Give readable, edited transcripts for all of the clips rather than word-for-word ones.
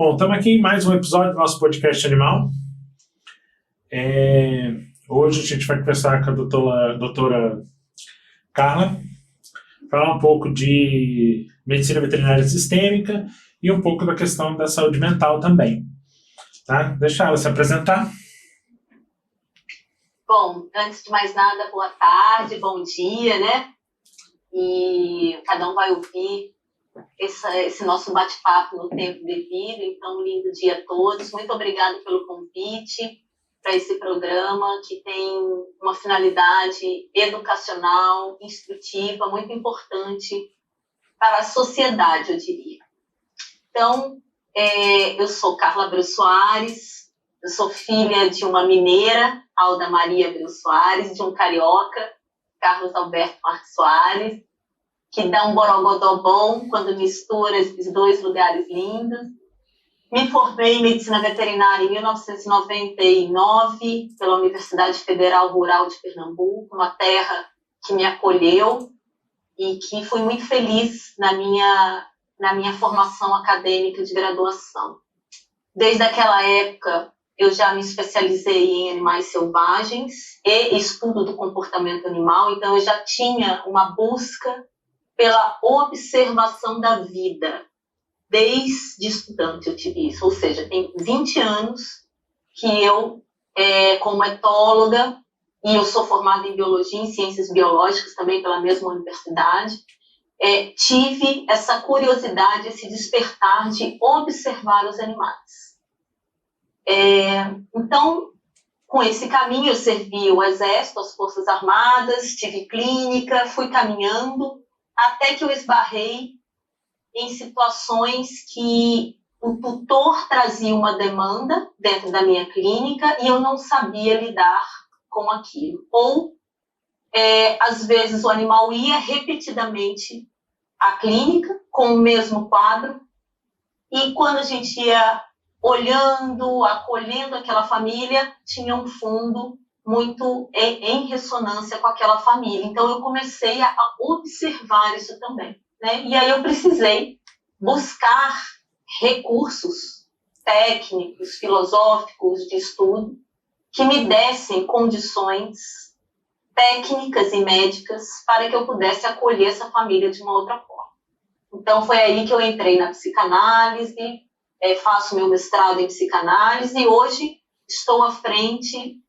Bom, estamos aqui em mais um episódio do nosso podcast Animal. Hoje a gente vai conversar com a doutora Carla, falar um pouco de medicina veterinária sistêmica e um pouco da questão da saúde mental também. Tá? Deixa ela se apresentar. Bom, antes de mais nada, boa tarde, bom dia, né? E cada um vai ouvir esse nosso bate-papo no tempo devido. Então, lindo dia a todos. Muito obrigada pelo convite para esse programa que tem uma finalidade educacional, instrutiva, muito importante para a sociedade, eu diria. Então, eu sou Carla Abreu Soares, eu sou filha de uma mineira, Alda Maria Abreu Soares, de um carioca, Carlos Alberto Marques Soares, que dá um borogodó bom quando mistura esses dois lugares lindos. Me formei em medicina veterinária em 1999 pela Universidade Federal Rural de Pernambuco, uma terra que me acolheu e que fui muito feliz na minha formação acadêmica de graduação. Desde aquela época, eu já me especializei em animais selvagens e estudo do comportamento animal, então eu já tinha uma busca pela observação da vida. Desde estudante eu tive isso, ou seja, tem 20 anos que eu, como etóloga, e eu sou formada em biologia e em ciências biológicas também pela mesma universidade, tive essa curiosidade, esse despertar de observar os animais. Então, com esse caminho, eu servi o Exército, as Forças Armadas, tive clínica, fui caminhando, até que eu esbarrei em situações que o tutor trazia uma demanda dentro da minha clínica e eu não sabia lidar com aquilo. Ou, às vezes, o animal ia repetidamente à clínica com o mesmo quadro e quando a gente ia olhando, acolhendo aquela família, tinha um fundo muito em ressonância com aquela família. Então, eu comecei a observar isso também, né? E aí eu precisei buscar recursos técnicos, filosóficos, de estudo, que me dessem condições técnicas e médicas para que eu pudesse acolher essa família de uma outra forma. Então, foi aí que eu entrei na psicanálise, faço meu mestrado em psicanálise e hoje estou à frente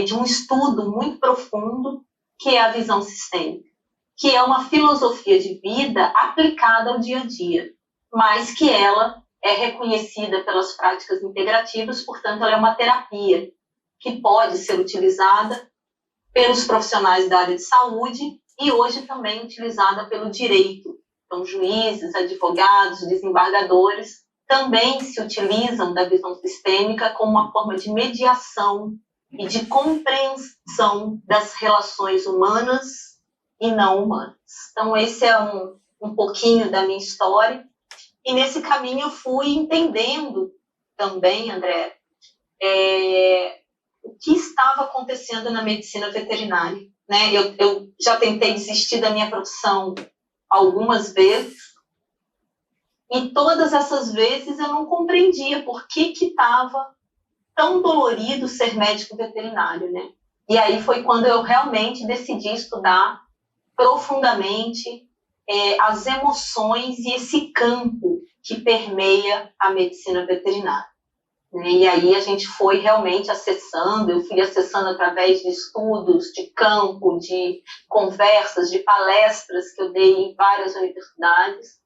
de um estudo muito profundo, que é a visão sistêmica, que é uma filosofia de vida aplicada ao dia a dia, mas que ela é reconhecida pelas práticas integrativas, portanto, ela é uma terapia que pode ser utilizada pelos profissionais da área de saúde e hoje também utilizada pelo direito. Então, juízes, advogados, desembargadores também se utilizam da visão sistêmica como uma forma de mediação e de compreensão das relações humanas e não humanas. Então, esse é um pouquinho da minha história. E nesse caminho eu fui entendendo também, André, o que estava acontecendo na medicina veterinária, né? Eu já tentei desistir da minha profissão algumas vezes, e todas essas vezes eu não compreendia por que estava tão dolorido ser médico veterinário, né? E aí foi quando eu realmente decidi estudar profundamente as emoções e esse campo que permeia a medicina veterinária. Né? E aí a gente foi realmente acessando, eu fui acessando através de estudos, de campo, de conversas, de palestras que eu dei em várias universidades,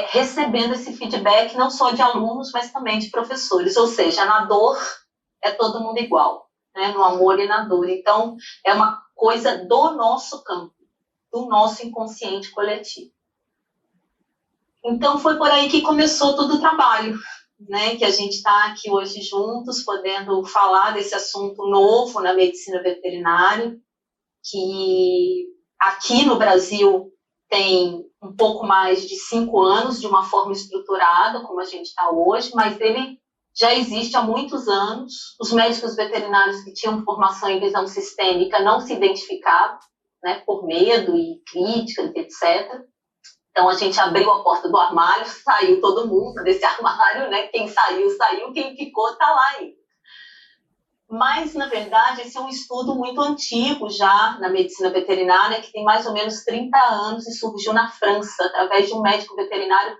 recebendo esse feedback não só de alunos, mas também de professores. Ou seja, na dor é todo mundo igual, né? No amor e na dor. Então, é uma coisa do nosso campo, do nosso inconsciente coletivo. Então, foi por aí que começou todo o trabalho, né? Que a gente está aqui hoje juntos, podendo falar desse assunto novo na medicina veterinária, que aqui no Brasil tem um pouco mais de 5 anos, de uma forma estruturada, como a gente está hoje, mas ele já existe há muitos anos. Os médicos veterinários que tinham formação em visão sistêmica não se identificavam, né, por medo e críticas, etc. Então, a gente abriu a porta do armário, saiu todo mundo desse armário, né? Quem saiu, saiu, quem ficou, está lá ainda. Mas, na verdade, esse é um estudo muito antigo já na medicina veterinária, que tem mais ou menos 30 anos e surgiu na França, através de um médico veterinário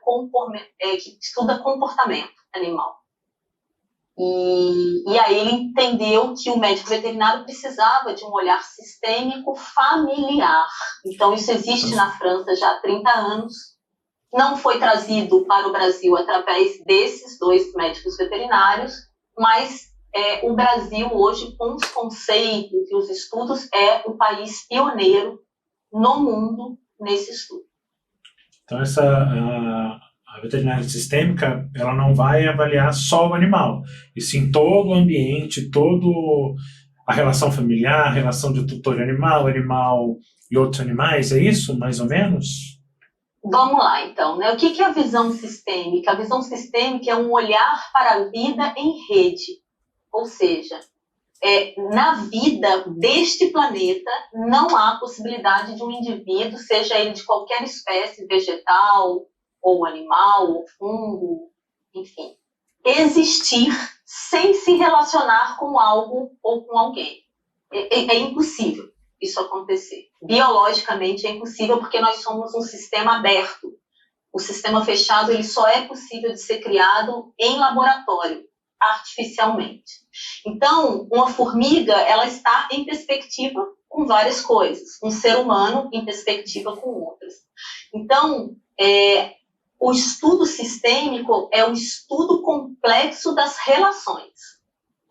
que estuda comportamento animal. E aí ele entendeu que o médico veterinário precisava de um olhar sistêmico familiar. Então, isso existe na França já há 30 anos. Não foi trazido para o Brasil através desses 2 médicos veterinários, mas o Brasil hoje, com os conceitos e os estudos, é o país pioneiro no mundo nesse estudo. Então, a veterinária sistêmica, ela não vai avaliar só o animal, e sim todo o ambiente, todo a relação familiar, a relação de tutor animal e outros animais, é isso, mais ou menos? Vamos lá, então, né? O que é a visão sistêmica? A visão sistêmica é um olhar para a vida em rede, ou seja, na vida deste planeta não há possibilidade de um indivíduo, seja ele de qualquer espécie, vegetal, ou animal, ou fungo, enfim, existir sem se relacionar com algo ou com alguém. É impossível isso acontecer. Biologicamente é impossível porque nós somos um sistema aberto. O sistema fechado ele só é possível de ser criado em laboratório, artificialmente. Então, uma formiga ela está em perspectiva com várias coisas, um ser humano em perspectiva com outras. Então, o estudo sistêmico é o estudo complexo das relações,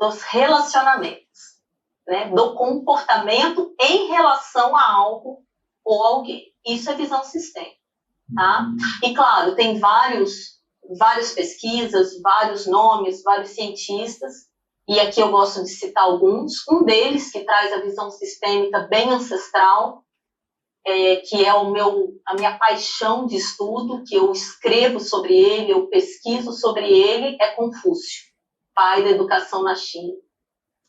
dos relacionamentos, né? Do comportamento em relação a algo ou alguém. Isso é visão sistêmica. Tá? E, claro, tem várias pesquisas, vários nomes, vários cientistas, e aqui eu gosto de citar alguns. Um deles, que traz a visão sistêmica bem ancestral, que é a minha paixão de estudo, que eu escrevo sobre ele, eu pesquiso sobre ele, é Confúcio, pai da educação na China.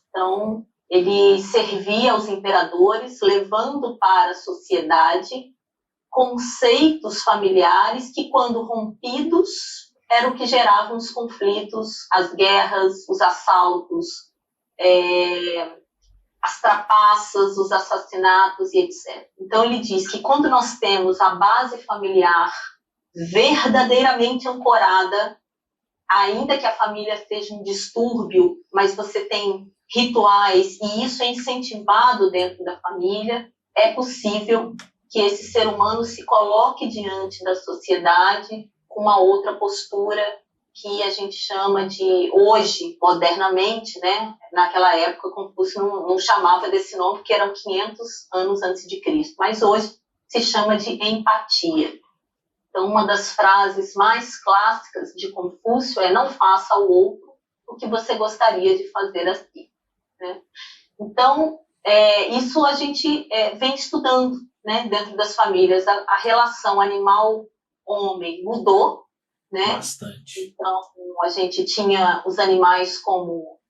Então, ele servia aos imperadores, levando para a sociedade conceitos familiares que, quando rompidos, era o que geravam os conflitos, as guerras, os assaltos, as trapaças, os assassinatos e etc. Então, ele diz que quando nós temos a base familiar verdadeiramente ancorada, ainda que a família seja um distúrbio, mas você tem rituais e isso é incentivado dentro da família, é possível que esse ser humano se coloque diante da sociedade com uma outra postura que a gente chama de, hoje, modernamente, né? Naquela época, Confúcio não chamava desse nome, porque eram 500 anos antes de Cristo, mas hoje se chama de empatia. Então, uma das frases mais clássicas de Confúcio é: não faça ao outro o que você gostaria de fazer a si. Né? Então, isso a gente vem estudando, né, dentro das famílias. A relação animal-homem mudou, né? Bastante. Então, a gente tinha os animais como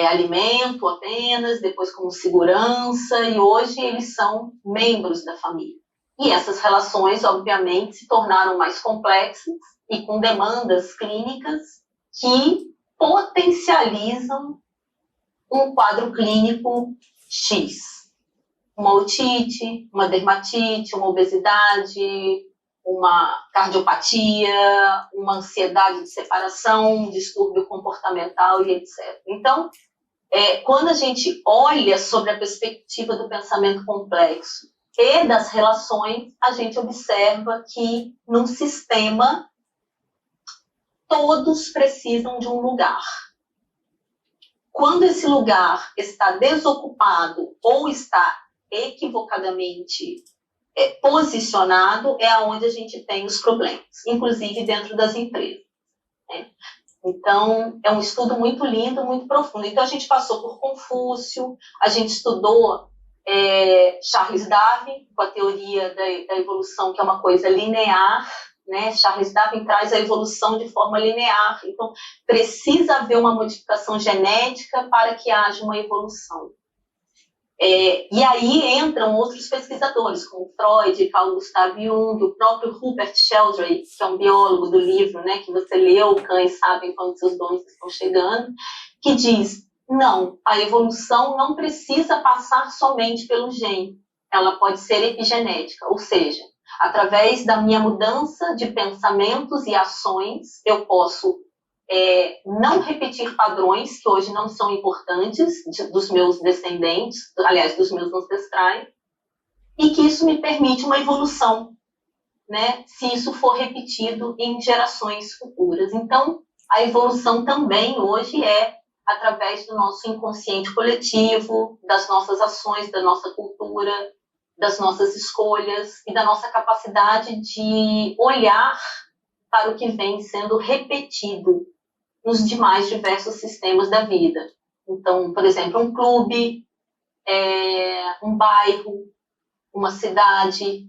alimento apenas, depois como segurança, e hoje eles são membros da família. E essas relações, obviamente, se tornaram mais complexas e com demandas clínicas que potencializam um quadro clínico X. Uma otite, uma dermatite, uma obesidade, uma cardiopatia, uma ansiedade de separação, um distúrbio comportamental e etc. Então, quando a gente olha sobre a perspectiva do pensamento complexo e das relações, a gente observa que num sistema todos precisam de um lugar. Quando esse lugar está desocupado ou está equivocadamente posicionado, é onde a gente tem os problemas, inclusive dentro das empresas. Né? Então, é um estudo muito lindo, muito profundo. Então, a gente passou por Confúcio, a gente estudou Charles Darwin, com a teoria da evolução, que é uma coisa linear, né? Charles Darwin traz a evolução de forma linear. Então, precisa haver uma modificação genética para que haja uma evolução. E aí entram outros pesquisadores, como Freud, Carl Gustav Jung, o próprio Rupert Sheldrake, que é um biólogo do livro, né, que você leu, Cães Sabem Quando Seus Donos Estão Chegando, que diz, não, a evolução não precisa passar somente pelo gene, ela pode ser epigenética, ou seja, através da minha mudança de pensamentos e ações, eu posso não repetir padrões que hoje não são importantes dos meus descendentes, aliás, dos meus ancestrais, e que isso me permite uma evolução, né, se isso for repetido em gerações futuras. Então, a evolução também hoje é através do nosso inconsciente coletivo, das nossas ações, da nossa cultura, das nossas escolhas e da nossa capacidade de olhar para o que vem sendo repetido nos demais diversos sistemas da vida. Então, por exemplo, um clube, um bairro, uma cidade,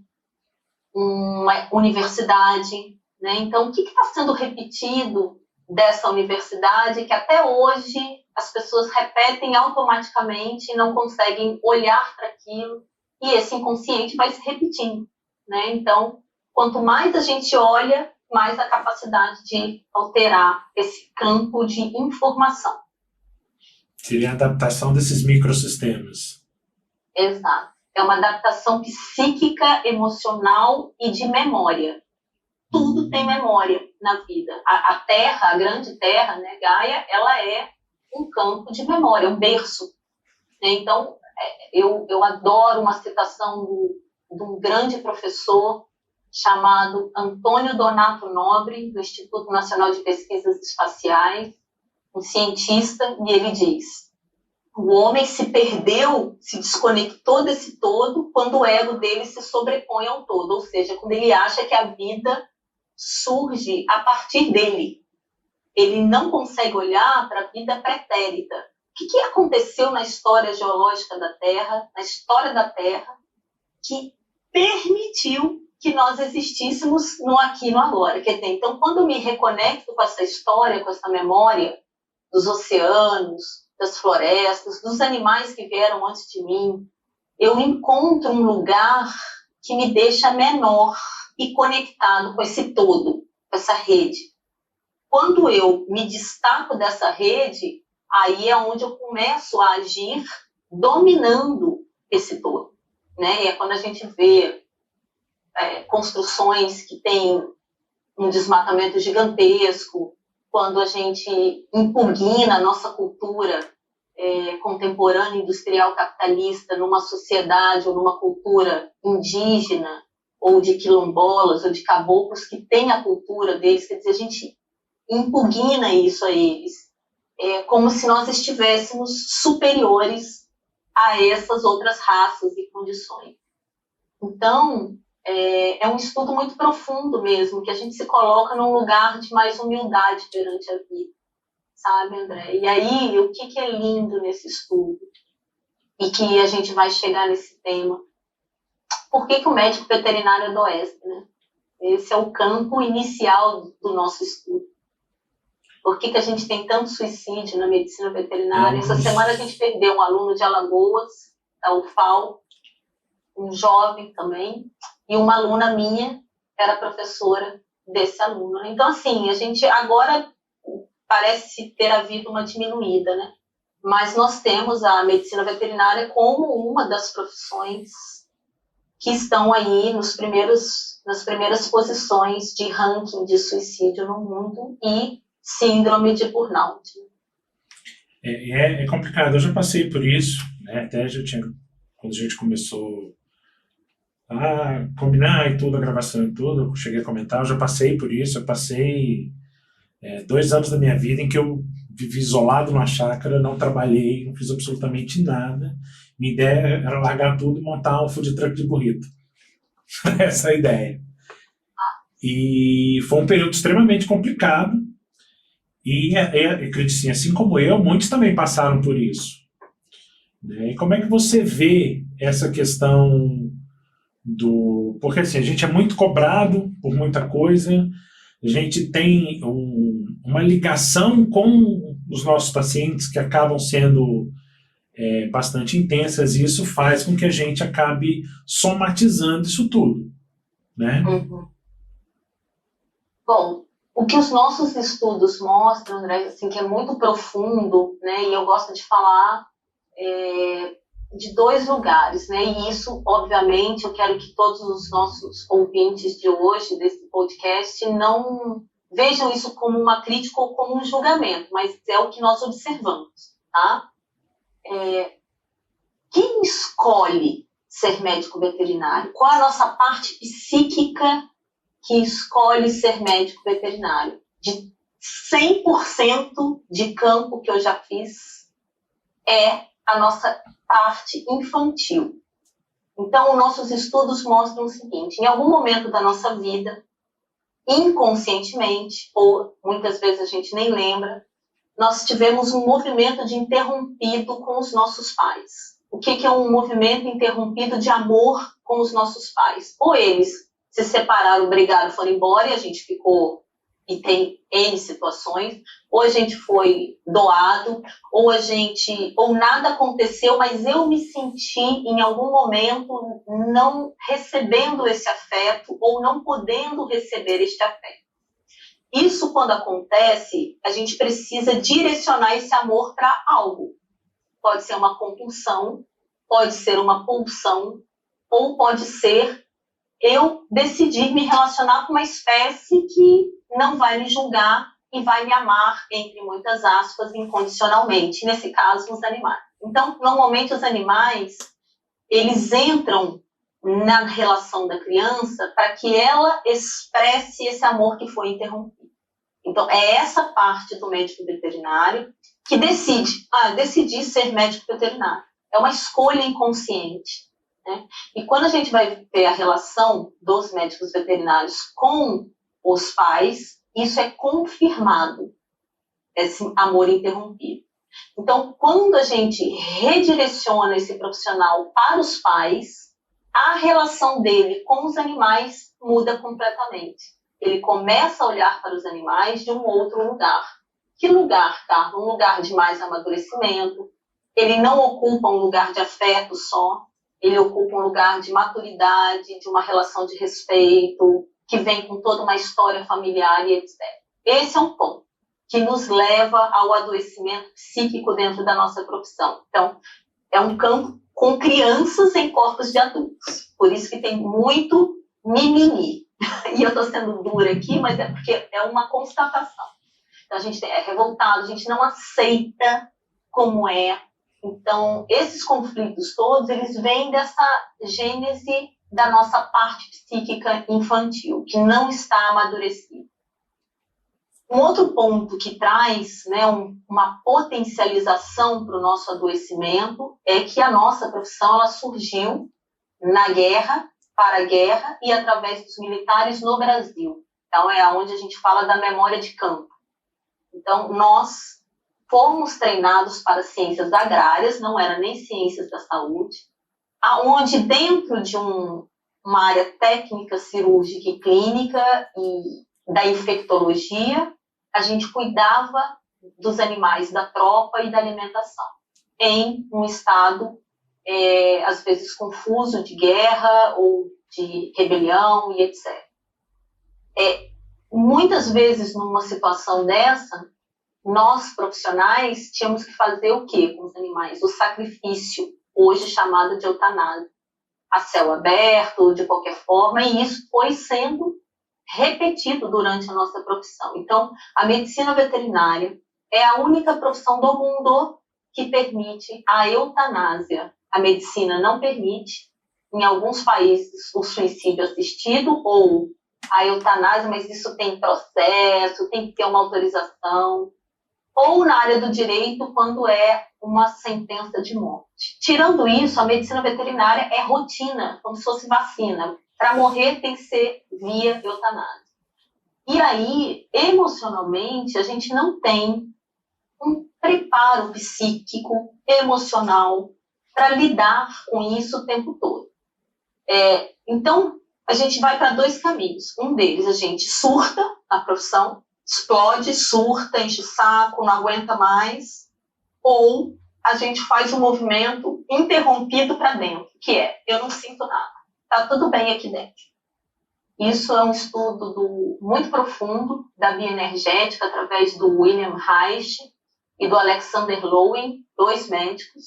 uma universidade, né? Então, o que está sendo repetido dessa universidade que até hoje as pessoas repetem automaticamente e não conseguem olhar para aquilo, e esse inconsciente vai se repetindo, né? Então, quanto mais a gente olha, mais a capacidade de alterar esse campo de informação. Seria a adaptação desses microsistemas. Exato. É uma adaptação psíquica, emocional e de memória. Tudo tem memória na vida. A Terra, a grande Terra, né, Gaia, ela é um campo de memória, um berço. Então, eu adoro uma citação de um grande professor chamado Antônio Donato Nobre, do Instituto Nacional de Pesquisas Espaciais, um cientista, e ele diz: o homem se perdeu, se desconectou desse todo quando o ego dele se sobrepõe ao todo, ou seja, quando ele acha que a vida surge a partir dele. Ele não consegue olhar para a vida pretérita. O que aconteceu na história geológica da Terra, na história da Terra, que permitiu que nós existíssemos no aqui e no agora? Quer dizer, então, quando eu me reconecto com essa história, com essa memória dos oceanos, das florestas, dos animais que vieram antes de mim, eu encontro um lugar que me deixa menor e conectado com esse todo, com essa rede. Quando eu me destaco dessa rede, aí é onde eu começo a agir dominando esse todo, né? E é quando a gente vê construções que têm um desmatamento gigantesco, quando a gente impugna a nossa cultura contemporânea, industrial, capitalista, numa sociedade ou numa cultura indígena, ou de quilombolas, ou de caboclos que têm a cultura deles, quer dizer, a gente impugna isso a eles, como se nós estivéssemos superiores a essas outras raças e condições. Então, é um estudo muito profundo mesmo, que a gente se coloca num lugar de mais humildade perante a vida, sabe, André? E aí, o que é lindo nesse estudo? E que a gente vai chegar nesse tema. Por que o médico veterinário adoece, né? Esse é o campo inicial do nosso estudo. Por que a gente tem tanto suicídio na medicina veterinária? Essa semana a gente perdeu um aluno de Alagoas, da UFAL, um jovem também, e uma aluna minha era professora desse aluno. Então, assim, a gente agora parece ter havido uma diminuída, né? Mas nós temos a medicina veterinária como uma das profissões que estão aí nas primeiras posições de ranking de suicídio no mundo e síndrome de burnout. É complicado, eu já passei por isso, né? Até quando a gente começou a combinar e tudo, a gravação e tudo, eu cheguei a comentar, eu já passei por isso, eu passei 2 anos da minha vida em que eu vivi isolado numa chácara, não trabalhei, não fiz absolutamente nada. Minha ideia era largar tudo e montar um food truck de burrito. Essa é a ideia. E foi um período extremamente complicado. E acredito assim, assim como eu, muitos também passaram por isso. E como é que você vê essa questão porque assim, a gente é muito cobrado por muita coisa, a gente tem uma ligação com os nossos pacientes que acabam sendo bastante intensas, e isso faz com que a gente acabe somatizando isso tudo, né? Uhum. Bom, o que os nossos estudos mostram, André, assim, que é muito profundo, né, e eu gosto de falar de dois lugares, né, e isso, obviamente, eu quero que todos os nossos ouvintes de hoje, desse podcast, não vejam isso como uma crítica ou como um julgamento, mas é o que nós observamos, tá? Quem escolhe ser médico veterinário? Qual a nossa parte psíquica que escolhe ser médico veterinário? De 100% de campo que eu já fiz, é a nossa parte infantil. Então, nossos estudos mostram o seguinte: em algum momento da nossa vida, inconscientemente, ou muitas vezes a gente nem lembra, nós tivemos um movimento de interrompido com os nossos pais. O que é um movimento interrompido de amor com os nossos pais? Ou eles se separaram, brigaram, foram embora e a gente ficou, e tem N situações, ou a gente foi doado, ou nada aconteceu, mas eu me senti em algum momento não recebendo esse afeto ou não podendo receber este afeto. Isso, quando acontece, a gente precisa direcionar esse amor para algo. Pode ser uma compulsão, pode ser uma pulsão, ou pode ser eu decidir me relacionar com uma espécie que não vai me julgar e vai me amar, entre muitas aspas, incondicionalmente. Nesse caso, os animais. Então, normalmente, os animais, eles entram na relação da criança para que ela expresse esse amor que foi interrompido. Então, é essa parte do médico veterinário que decidi ser médico veterinário. É uma escolha inconsciente, né? E quando a gente vai ver a relação dos médicos veterinários com os pais, isso é confirmado, esse amor interrompido. Então, quando a gente redireciona esse profissional para os pais, a relação dele com os animais muda completamente. Ele começa a olhar para os animais de um outro lugar. Que lugar, tá? Um lugar de mais amadurecimento. Ele não ocupa um lugar de afeto só, ele ocupa um lugar de maturidade, de uma relação de respeito, que vem com toda uma história familiar e etc. Esse é um ponto que nos leva ao adoecimento psíquico dentro da nossa profissão. Então, é um campo com crianças em corpos de adultos. Por isso que tem muito mimimi. E eu estou sendo dura aqui, mas é porque é uma constatação. Então, a gente é revoltado, a gente não aceita como é. Então, esses conflitos todos, eles vêm dessa gênese da nossa parte psíquica infantil, que não está amadurecida. Um outro ponto que traz, né, uma potencialização para o nosso adoecimento é que a nossa profissão ela surgiu na guerra, para a guerra e através dos militares no Brasil. Então, é onde a gente fala da memória de campo. Então, nós fomos treinados para ciências agrárias, não era nem ciências da saúde, aonde dentro de uma área técnica, cirúrgica e clínica e da infectologia, a gente cuidava dos animais da tropa e da alimentação, em um estado, às vezes, confuso de guerra ou de rebelião e etc. Muitas vezes, numa situação dessa, nós, profissionais, tínhamos que fazer o quê com os animais? O sacrifício, hoje chamado de eutanásia, a céu aberto, de qualquer forma, e isso foi sendo repetido durante a nossa profissão. Então, a medicina veterinária é a única profissão do mundo que permite a eutanásia. A medicina não permite, em alguns países, o suicídio assistido ou a eutanásia, mas isso tem processo, tem que ter uma autorização, ou na área do direito, quando é uma sentença de morte. Tirando isso, a medicina veterinária é rotina, como se fosse vacina. Para morrer tem que ser via eutanásia. E aí, emocionalmente, a gente não tem um preparo psíquico, emocional, para lidar com isso o tempo todo. Então, a gente vai para dois caminhos. Um deles, a gente surta na profissão, explode, surta, enche o saco, não aguenta mais. Ou a gente faz um movimento interrompido para dentro, que é, eu não sinto nada, tá tudo bem aqui dentro. Isso é um estudo muito profundo da bioenergética, através do William Reich e do Alexander Lowen, 2 médicos,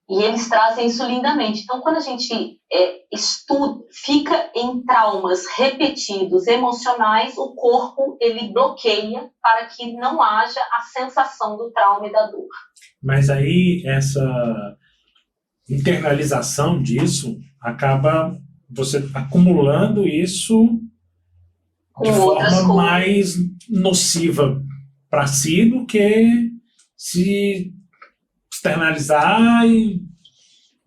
e eles trazem isso lindamente. Então, quando a gente estuda, fica em traumas repetidos emocionais, o corpo ele bloqueia para que não haja a sensação do trauma e da dor. Mas aí essa internalização disso acaba você acumulando isso de forma mais nociva para si do que se externalizar e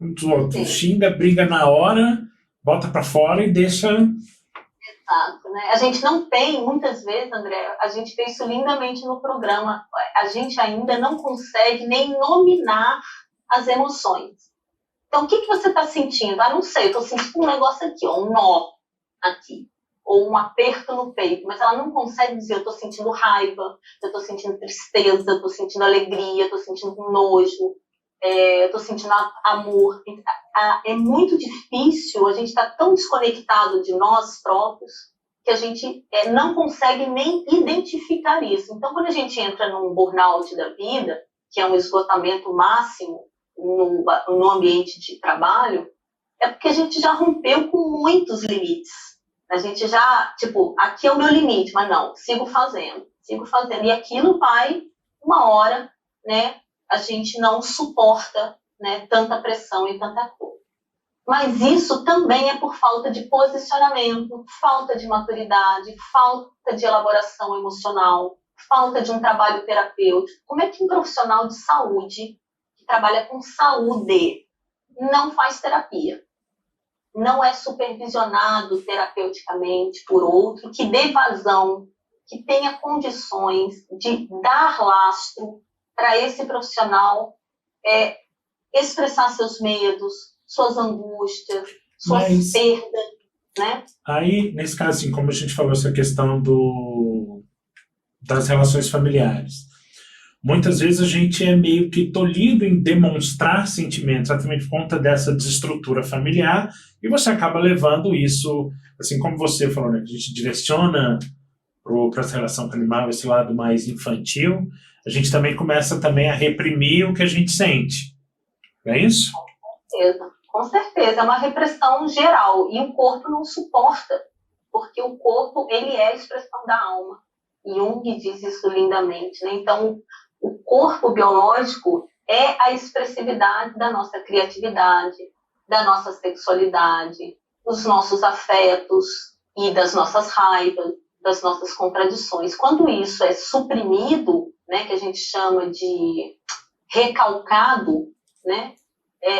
o outro xinga, briga na hora, bota para fora e deixa. Exato, né? A gente não tem, muitas vezes, André, a gente vê isso lindamente no programa, a gente ainda não consegue nem nominar as emoções. Então, o que você está sentindo? Ah, não sei, eu estou sentindo um negócio aqui, um nó aqui, ou um aperto no peito, mas ela não consegue dizer, eu estou sentindo raiva, eu estou sentindo tristeza, eu estou sentindo alegria, eu estou sentindo nojo, eu estou sentindo amor. É muito difícil, a gente está tão desconectado de nós próprios que a gente não consegue nem identificar isso. Então, quando a gente entra num burnout da vida, que é um esgotamento máximo no ambiente de trabalho, é porque a gente já rompeu com muitos limites. A gente já, tipo, aqui é o meu limite, mas não, sigo fazendo. E aquilo vai, uma hora, né, a gente não suporta, né, tanta pressão e tanta coisa. Mas isso também é por falta de posicionamento, falta de maturidade, falta de elaboração emocional, falta de um trabalho terapêutico. Como é que um profissional de saúde, que trabalha com saúde, não faz terapia? Não é supervisionado terapeuticamente por outro, que dê vazão, que tenha condições de dar lastro para esse profissional expressar seus medos, suas angústias, suas perdas, né? Aí, nesse caso, assim, como a gente falou, essa questão das relações familiares, muitas vezes a gente é meio que tolhido em demonstrar sentimentos, exatamente por conta dessa desestrutura familiar, e você acaba levando isso, assim como você falou, né, que a gente direciona para essa relação com o animal, esse lado mais infantil, a gente também começa também a reprimir o que a gente sente. Não é isso? Com certeza. É uma repressão geral, e o corpo não suporta, porque o corpo ele é a expressão da alma. E Jung diz isso lindamente, né? Então, o corpo biológico é a expressividade da nossa criatividade, da nossa sexualidade, dos nossos afetos e das nossas raivas, das nossas contradições. Quando isso é suprimido, né, que a gente chama de recalcado, né,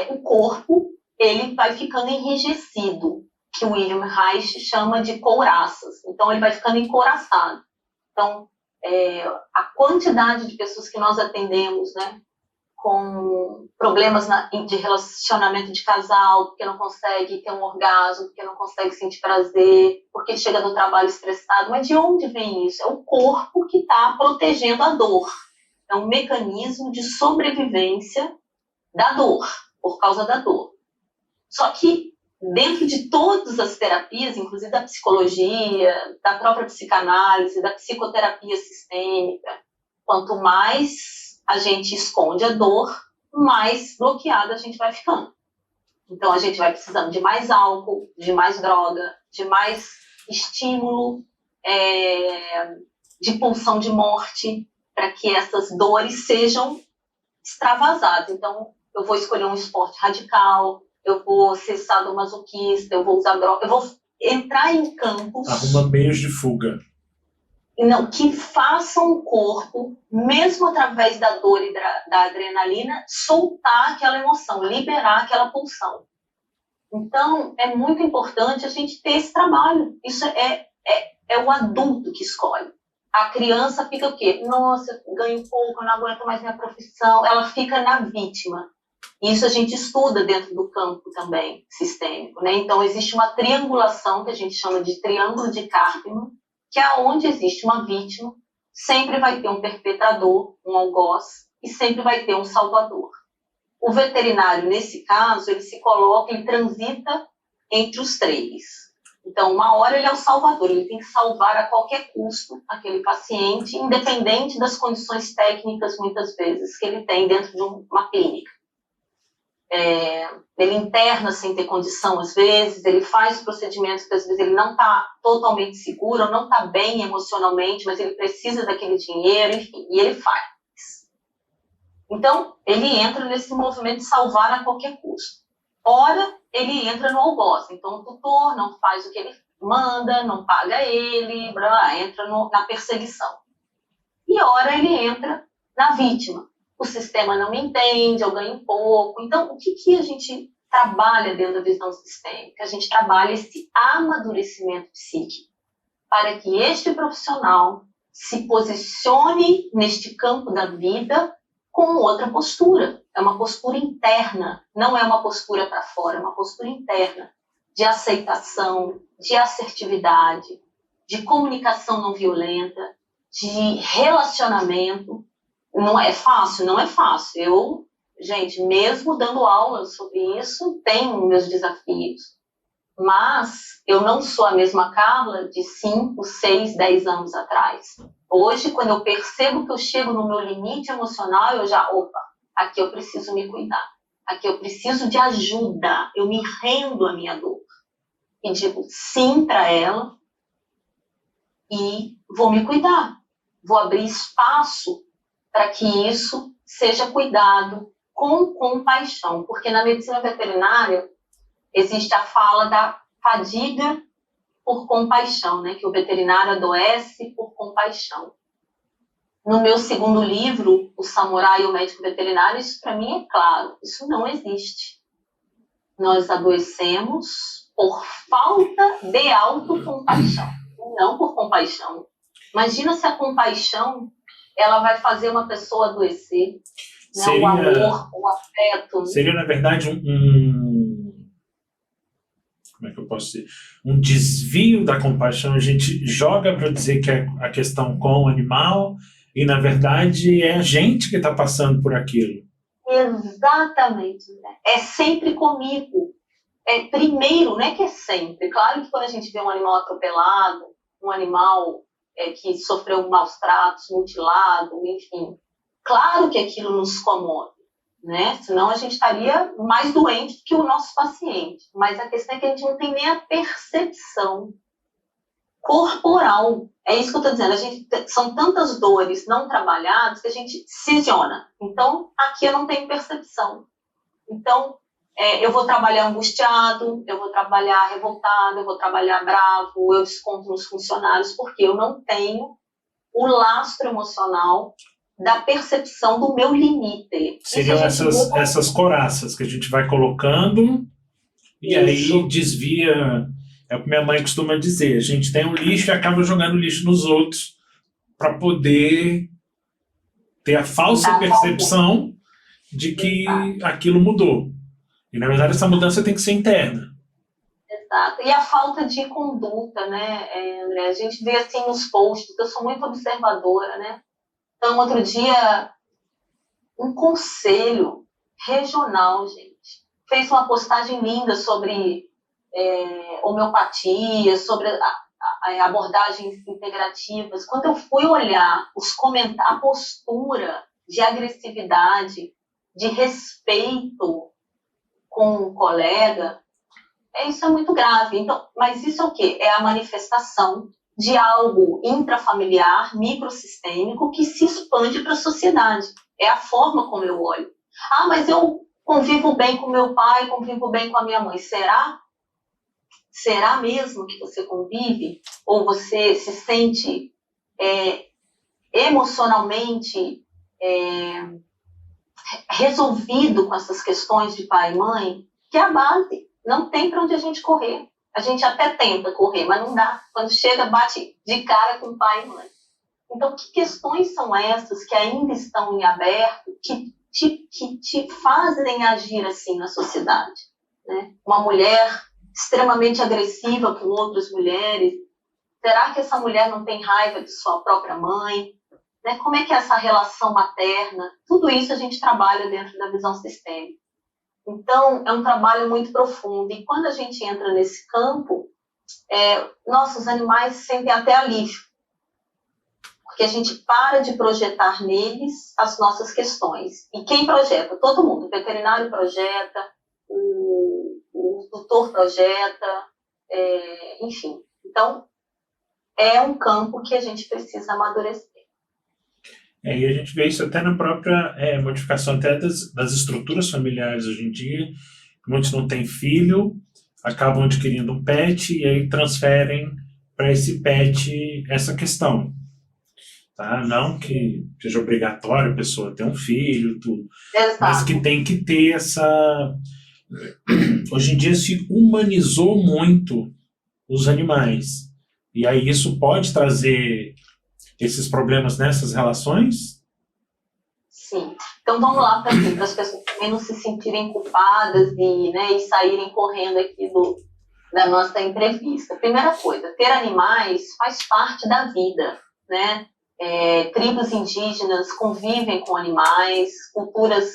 o corpo ele vai ficando enrijecido, que o William Reich chama de couraças. Então, ele vai ficando encouraçado. Então, a quantidade de pessoas que nós atendemos, né, com problemas de relacionamento de casal, porque não consegue ter um orgasmo, porque não consegue sentir prazer, porque chega do trabalho estressado. Mas de onde vem isso? É o corpo que está protegendo a dor. É um mecanismo de sobrevivência da dor, por causa da dor. Só que dentro de todas as terapias, inclusive da psicologia, da própria psicanálise, da psicoterapia sistêmica, quanto mais a gente esconde a dor, mais bloqueada a gente vai ficando. Então, a gente vai precisando de mais álcool, de mais droga, de mais estímulo, de pulsão de morte, para que essas dores sejam extravasadas. Então, eu vou escolher um esporte radical, eu vou ser sadomasoquista, eu vou usar droga, eu vou entrar em campos... Arruma meios de fuga. Não, que façam o corpo, mesmo através da dor e da adrenalina, soltar aquela emoção, liberar aquela pulsão. Então, é muito importante a gente ter esse trabalho. Isso é o adulto que escolhe. A criança fica o quê? Nossa, ganho pouco, eu não aguento mais minha profissão. Ela fica na vítima. Isso a gente estuda dentro do campo também, sistêmico, né? Então, existe uma triangulação, que a gente chama de triângulo de Karpman, que é onde existe uma vítima, sempre vai ter um perpetrador, um algoz, e sempre vai ter um salvador. O veterinário, nesse caso, ele transita entre os três. Então, uma hora ele é o salvador, ele tem que salvar a qualquer custo aquele paciente, independente das condições técnicas, muitas vezes, que ele tem dentro de uma clínica. Ele interna sem ter condição, às vezes, ele faz procedimentos que, às vezes, ele não está totalmente seguro, não está bem emocionalmente, mas ele precisa daquele dinheiro, enfim, e ele faz. Então, ele entra nesse movimento de salvar a qualquer custo. Ora, ele entra no algoz. Então, o tutor não faz o que ele manda, não paga ele, entra na perseguição. E ora, ele entra na vítima. O sistema não me entende, eu ganho pouco. Então, o que a gente trabalha dentro da visão sistêmica? A gente trabalha esse amadurecimento psíquico para que este profissional se posicione neste campo da vida com outra postura. É uma postura interna, não é uma postura para fora, é uma postura interna de aceitação, de assertividade, de comunicação não violenta, de relacionamento. Não é fácil, não é fácil. Eu, gente, mesmo dando aulas sobre isso, tenho meus desafios. Mas eu não sou a mesma Carla de 5, 6, 10 anos atrás. Hoje, quando eu percebo que eu chego no meu limite emocional, eu já, aqui eu preciso me cuidar. Aqui eu preciso de ajuda. Eu me rendo à minha dor. E digo sim para ela e vou me cuidar. Vou abrir espaço para que isso seja cuidado com compaixão. Porque na medicina veterinária existe a fala da fadiga por compaixão, né? Que o veterinário adoece por compaixão. No meu segundo livro, O Samurai e o Médico Veterinário, isso para mim é claro, isso não existe. Nós adoecemos por falta de autocompaixão, não por compaixão. Imagina se a compaixão ela vai fazer uma pessoa adoecer, né? O amor, o afeto. Seria, na verdade, como é que eu posso dizer? Um desvio da compaixão. A gente joga para dizer que é a questão com o animal e, na verdade, é a gente que está passando por aquilo. Exatamente. Né? É sempre comigo. Primeiro, não é que é sempre. Claro que quando a gente vê um animal atropelado, um animal que sofreu maus tratos, mutilado, enfim, claro que aquilo nos comove, né? Senão a gente estaria mais doente do que o nosso paciente. Mas a questão é que a gente não tem nem a percepção corporal. É isso que eu estou dizendo. São tantas dores não trabalhadas que a gente cisiona. Então, aqui eu não tenho percepção. Então, eu vou trabalhar angustiado, eu vou trabalhar revoltado, eu vou trabalhar bravo, eu desconto nos funcionários, porque eu não tenho o lastro emocional da percepção do meu limite. Seriam essas coraças que a gente vai colocando e aí desvia. É o que minha mãe costuma dizer, a gente tem um lixo e acaba jogando lixo nos outros para poder ter a falsa percepção de que aquilo mudou. E, na verdade, essa mudança tem que ser interna. Exato. E a falta de conduta, né, André? A gente vê assim nos posts, eu sou muito observadora, né? Então, outro dia, um conselho regional, gente, fez uma postagem linda sobre homeopatia, sobre abordagens integrativas. Quando eu fui olhar a postura de agressividade, de respeito com o colega, isso é muito grave. Então, mas isso é o quê? É a manifestação de algo intrafamiliar, microsistêmico, que se expande para a sociedade. É a forma como eu olho. Mas eu convivo bem com meu pai, convivo bem com a minha mãe. Será? Será mesmo que você convive? Ou você se sente emocionalmente resolvido com essas questões de pai e mãe? Que é a base. Não tem para onde a gente correr. A gente até tenta correr, mas não dá. Quando chega, bate de cara com pai e mãe. Então, que questões são essas que ainda estão em aberto, que te fazem agir assim na sociedade? Né? Uma mulher extremamente agressiva com outras mulheres. Será que essa mulher não tem raiva de sua própria mãe? né? Como é que é essa relação materna? Tudo isso a gente trabalha dentro da visão sistêmica. Então, é um trabalho muito profundo. E quando a gente entra nesse campo, os animais sentem até alívio, porque a gente para de projetar neles as nossas questões. E quem projeta? Todo mundo. O veterinário projeta, o tutor projeta, enfim. Então, é um campo que a gente precisa amadurecer. E a gente vê isso até na própria modificação até das estruturas familiares hoje em dia. Muitos não têm filho, acabam adquirindo um pet e aí transferem para esse pet essa questão. Tá? Não que seja obrigatório a pessoa ter um filho, tudo, Exato. mas que tem que ter essa... Hoje em dia se humanizou muito os animais. E aí isso pode trazer esses problemas nessas relações? Sim. Então vamos lá para as pessoas também não se sentirem culpadas e saírem correndo aqui da nossa entrevista. Primeira coisa, ter animais faz parte da vida, né? Tribos indígenas convivem com animais, culturas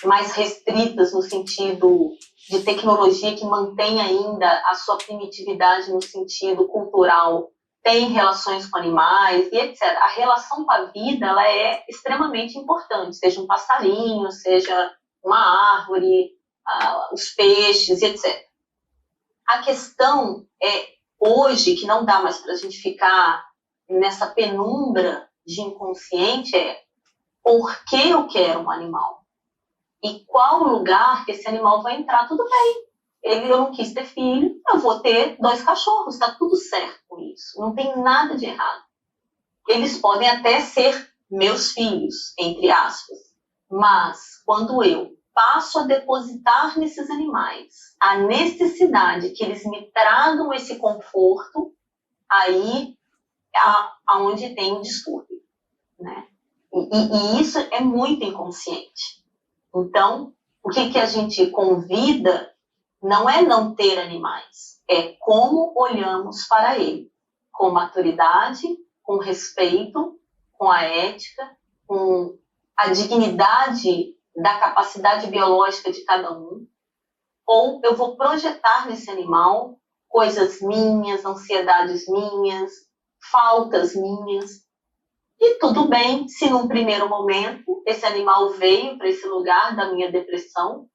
mais restritas no sentido de tecnologia que mantém ainda a sua primitividade no sentido cultural, tem relações com animais e etc. A relação com a vida ela é extremamente importante, seja um passarinho, seja uma árvore, os peixes e etc. A questão hoje, que não dá mais para a gente ficar nessa penumbra de inconsciente, por que eu quero um animal? E qual lugar que esse animal vai entrar? Tudo bem. Eu não quis ter filho, eu vou ter 2 cachorros, está tudo certo com isso. Não tem nada de errado. Eles podem até ser meus filhos, entre aspas. Mas quando eu passo a depositar nesses animais a necessidade que eles me tragam esse conforto, aí aonde tem o distúrbio, né? E isso é muito inconsciente. Então, o que a gente convida não é não ter animais, é como olhamos para ele, com maturidade, com respeito, com a ética, com a dignidade da capacidade biológica de cada um, ou eu vou projetar nesse animal coisas minhas, ansiedades minhas, faltas minhas. E tudo bem se num primeiro momento esse animal veio para esse lugar da minha depressão,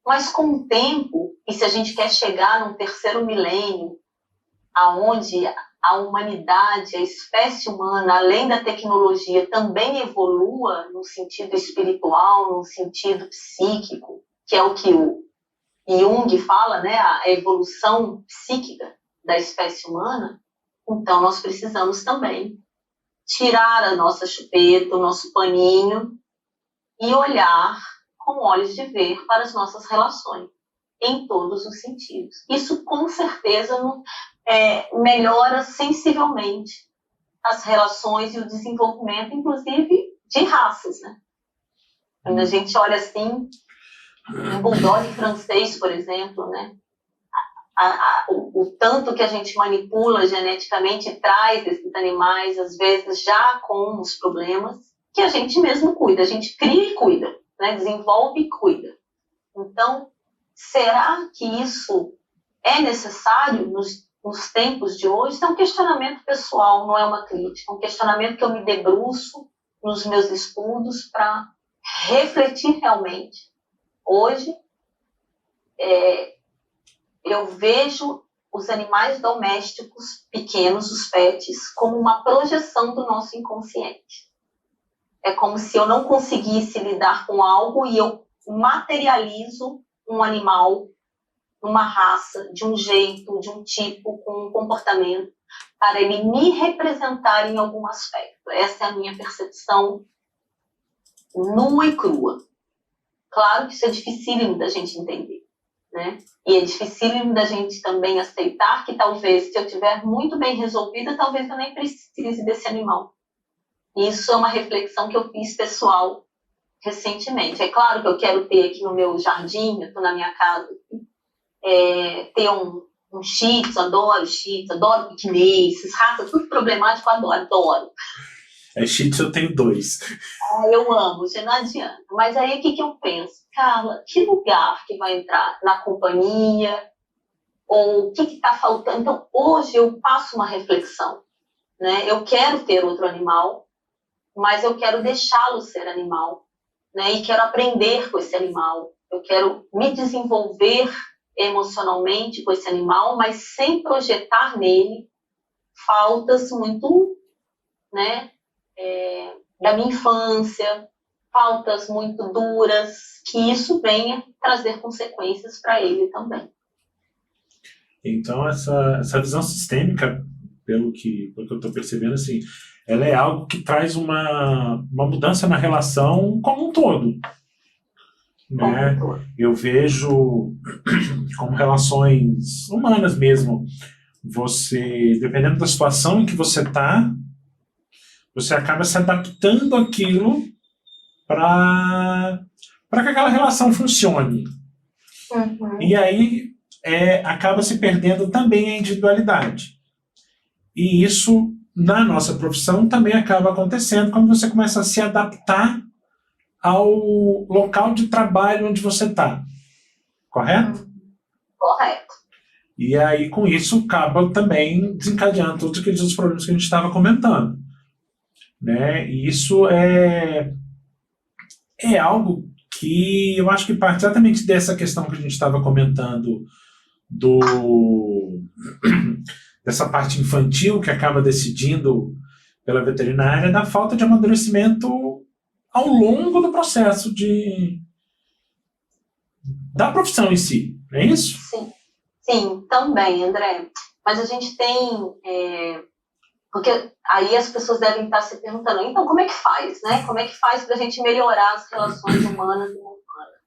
mas com o tempo, e se a gente quer chegar num terceiro milênio, aonde a humanidade, a espécie humana, além da tecnologia, também evolua no sentido espiritual, no sentido psíquico, que é o que o Jung fala, né, a evolução psíquica da espécie humana, então nós precisamos também tirar a nossa chupeta, o nosso paninho e olhar com olhos de ver para as nossas relações, em todos os sentidos. Isso, com certeza, melhora sensivelmente as relações e o desenvolvimento, inclusive, de raças, né? Quando a gente olha assim, um bulldog francês, por exemplo, né? O tanto que a gente manipula geneticamente e traz esses animais, às vezes já com os problemas, que a gente mesmo cuida, a gente cria e cuida, né? Desenvolve e cuida. Então, será que isso é necessário nos tempos de hoje? Isso é um questionamento pessoal, não é uma crítica, é um questionamento que eu me debruço nos meus estudos para refletir realmente. Hoje, eu vejo os animais domésticos pequenos, os pets, como uma projeção do nosso inconsciente. É como se eu não conseguisse lidar com algo e eu materializo um animal, uma raça, de um jeito, de um tipo, com um comportamento, para ele me representar em algum aspecto. Essa é a minha percepção nua e crua. Claro que isso é dificílimo da gente entender, né? E é dificílimo da gente também aceitar que talvez, se eu estiver muito bem resolvida, talvez eu nem precise desse animal. Isso é uma reflexão que eu fiz pessoal recentemente. É claro que eu quero ter aqui no meu jardim, eu estou na minha casa, ter Um shih tzu, adoro pequinês, esses raças, tudo problemático, adoro. Shih tzu eu tenho 2. Eu amo, já não adianta. Mas aí o que eu penso? Carla, que lugar que vai entrar na companhia? Ou o que está faltando? Então, hoje eu passo uma reflexão, né? Eu quero ter outro animal, mas eu quero deixá-lo ser animal, né? E quero aprender com esse animal. Eu quero me desenvolver emocionalmente com esse animal, mas sem projetar nele faltas muito, né, da minha infância, faltas muito duras, que isso venha trazer consequências para ele também. Então, essa visão sistêmica, pelo que eu estou percebendo, assim, ela é algo que traz uma mudança na relação como um todo. Né? Eu vejo como relações humanas mesmo. Você, dependendo da situação em que você está, você acaba se adaptando àquilo para que aquela relação funcione. Uhum. E aí acaba se perdendo também a individualidade. E isso, na nossa profissão, também acaba acontecendo quando você começa a se adaptar ao local de trabalho onde você está. Correto? Correto. E aí, com isso, acaba também desencadeando todos aqueles outros problemas que a gente estava comentando. Né? E isso é algo que eu acho que parte exatamente dessa questão que a gente estava comentando dessa parte infantil que acaba decidindo pela veterinária, da falta de amadurecimento ao longo do processo da profissão em si, não é isso? Sim, também, André. Mas a gente tem... porque aí as pessoas devem estar se perguntando, então como é que faz, né? Como é que faz para a gente melhorar as relações humanas e não humanas?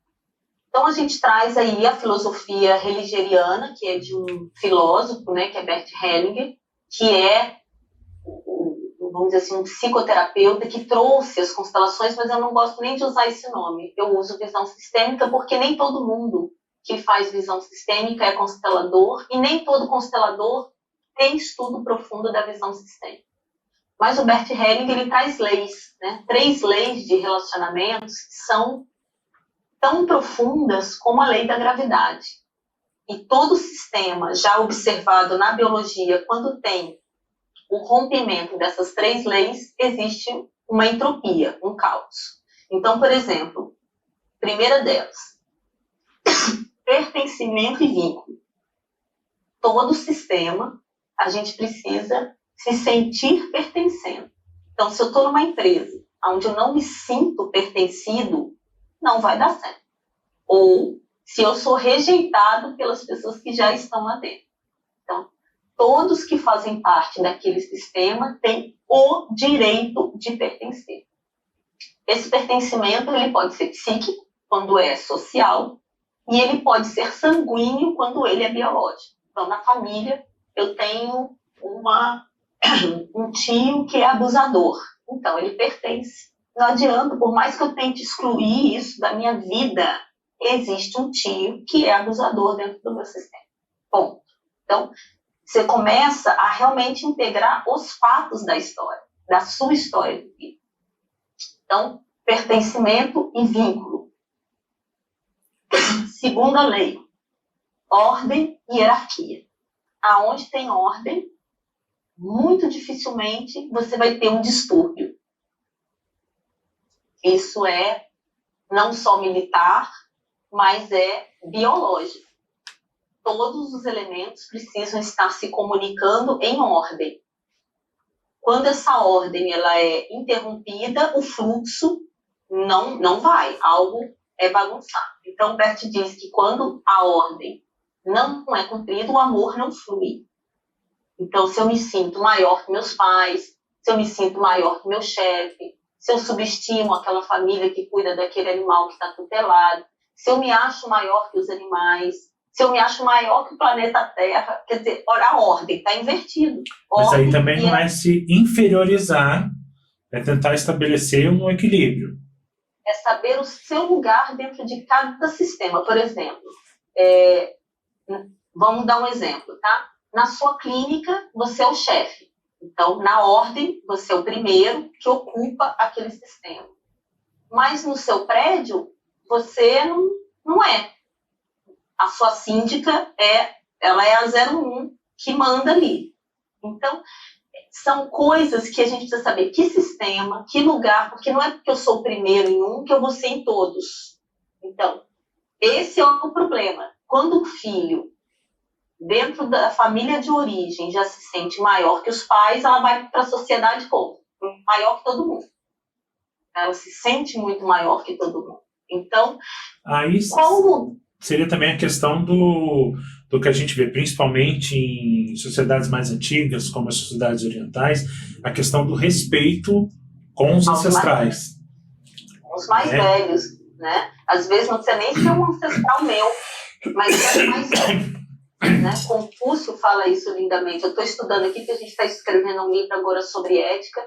Então a gente traz aí a filosofia heideggeriana, que é de um filósofo, né, que é Bert Hellinger, que é, vamos dizer assim, um psicoterapeuta que trouxe as constelações, mas eu não gosto nem de usar esse nome. Eu uso visão sistêmica porque nem todo mundo que faz visão sistêmica é constelador e nem todo constelador tem estudo profundo da visão sistêmica. Mas o Bert Hellinger, ele traz leis, né? 3 leis de relacionamentos que são tão profundas como a lei da gravidade. E todo sistema já observado na biologia, quando tem o rompimento dessas 3 leis, existe uma entropia, um caos. Então, por exemplo, primeira delas, pertencimento e vínculo. Todo sistema, a gente precisa se sentir pertencendo. Então, se eu estou numa empresa onde eu não me sinto pertencido, não vai dar certo. Ou se eu sou rejeitado pelas pessoas que já estão lá dentro. Então, todos que fazem parte daquele sistema têm o direito de pertencer. Esse pertencimento ele pode ser psíquico, quando é social, e ele pode ser sanguíneo, quando ele é biológico. Então, na família, eu tenho um tio que é abusador. Então, ele pertence. Não adianta, por mais que eu tente excluir isso da minha vida, existe um tio que é abusador dentro do meu sistema. Bom, então, você começa a realmente integrar os fatos da história, da sua história de vida. Então, pertencimento e vínculo. Segunda lei, ordem e hierarquia. Aonde tem ordem, muito dificilmente você vai ter um distúrbio. Isso é não só militar, mas é biológico. Todos os elementos precisam estar se comunicando em ordem. Quando essa ordem ela é interrompida, o fluxo não vai, algo é bagunçado. Então, Bert diz que quando a ordem não é cumprida, o amor não flui. Então, se eu me sinto maior que meus pais, se eu me sinto maior que meu chefe, se eu subestimo aquela família que cuida daquele animal que está tutelado, se eu me acho maior que os animais, se eu me acho maior que o planeta Terra, quer dizer, olha a ordem, está invertido. Mas aí também não é se inferiorizar, é tentar estabelecer um equilíbrio. É saber o seu lugar dentro de cada sistema. Por exemplo, Vamos dar um exemplo, tá? Na sua clínica, você é o chefe. Então, na ordem, você é o primeiro que ocupa aquele sistema. Mas no seu prédio, você não é. A sua síndica ela é a 01 que manda ali. Então, são coisas que a gente precisa saber que sistema, que lugar, porque não é porque eu sou o primeiro em um que eu vou ser em todos. Então, esse é o problema. Quando um filho, dentro da família de origem, já se sente maior que os pais, ela vai para a sociedade como? Maior que todo mundo. Ela se sente muito maior que todo mundo. Então, aí seria também a questão do que a gente vê, principalmente em sociedades mais antigas, como as sociedades orientais, a questão do respeito com os ancestrais. Os mais velhos, né? Às vezes não precisa nem ser um ancestral meu, mas é mais velho. Né? Confúcio fala isso lindamente. Eu estou estudando aqui, porque a gente está escrevendo um livro agora sobre ética,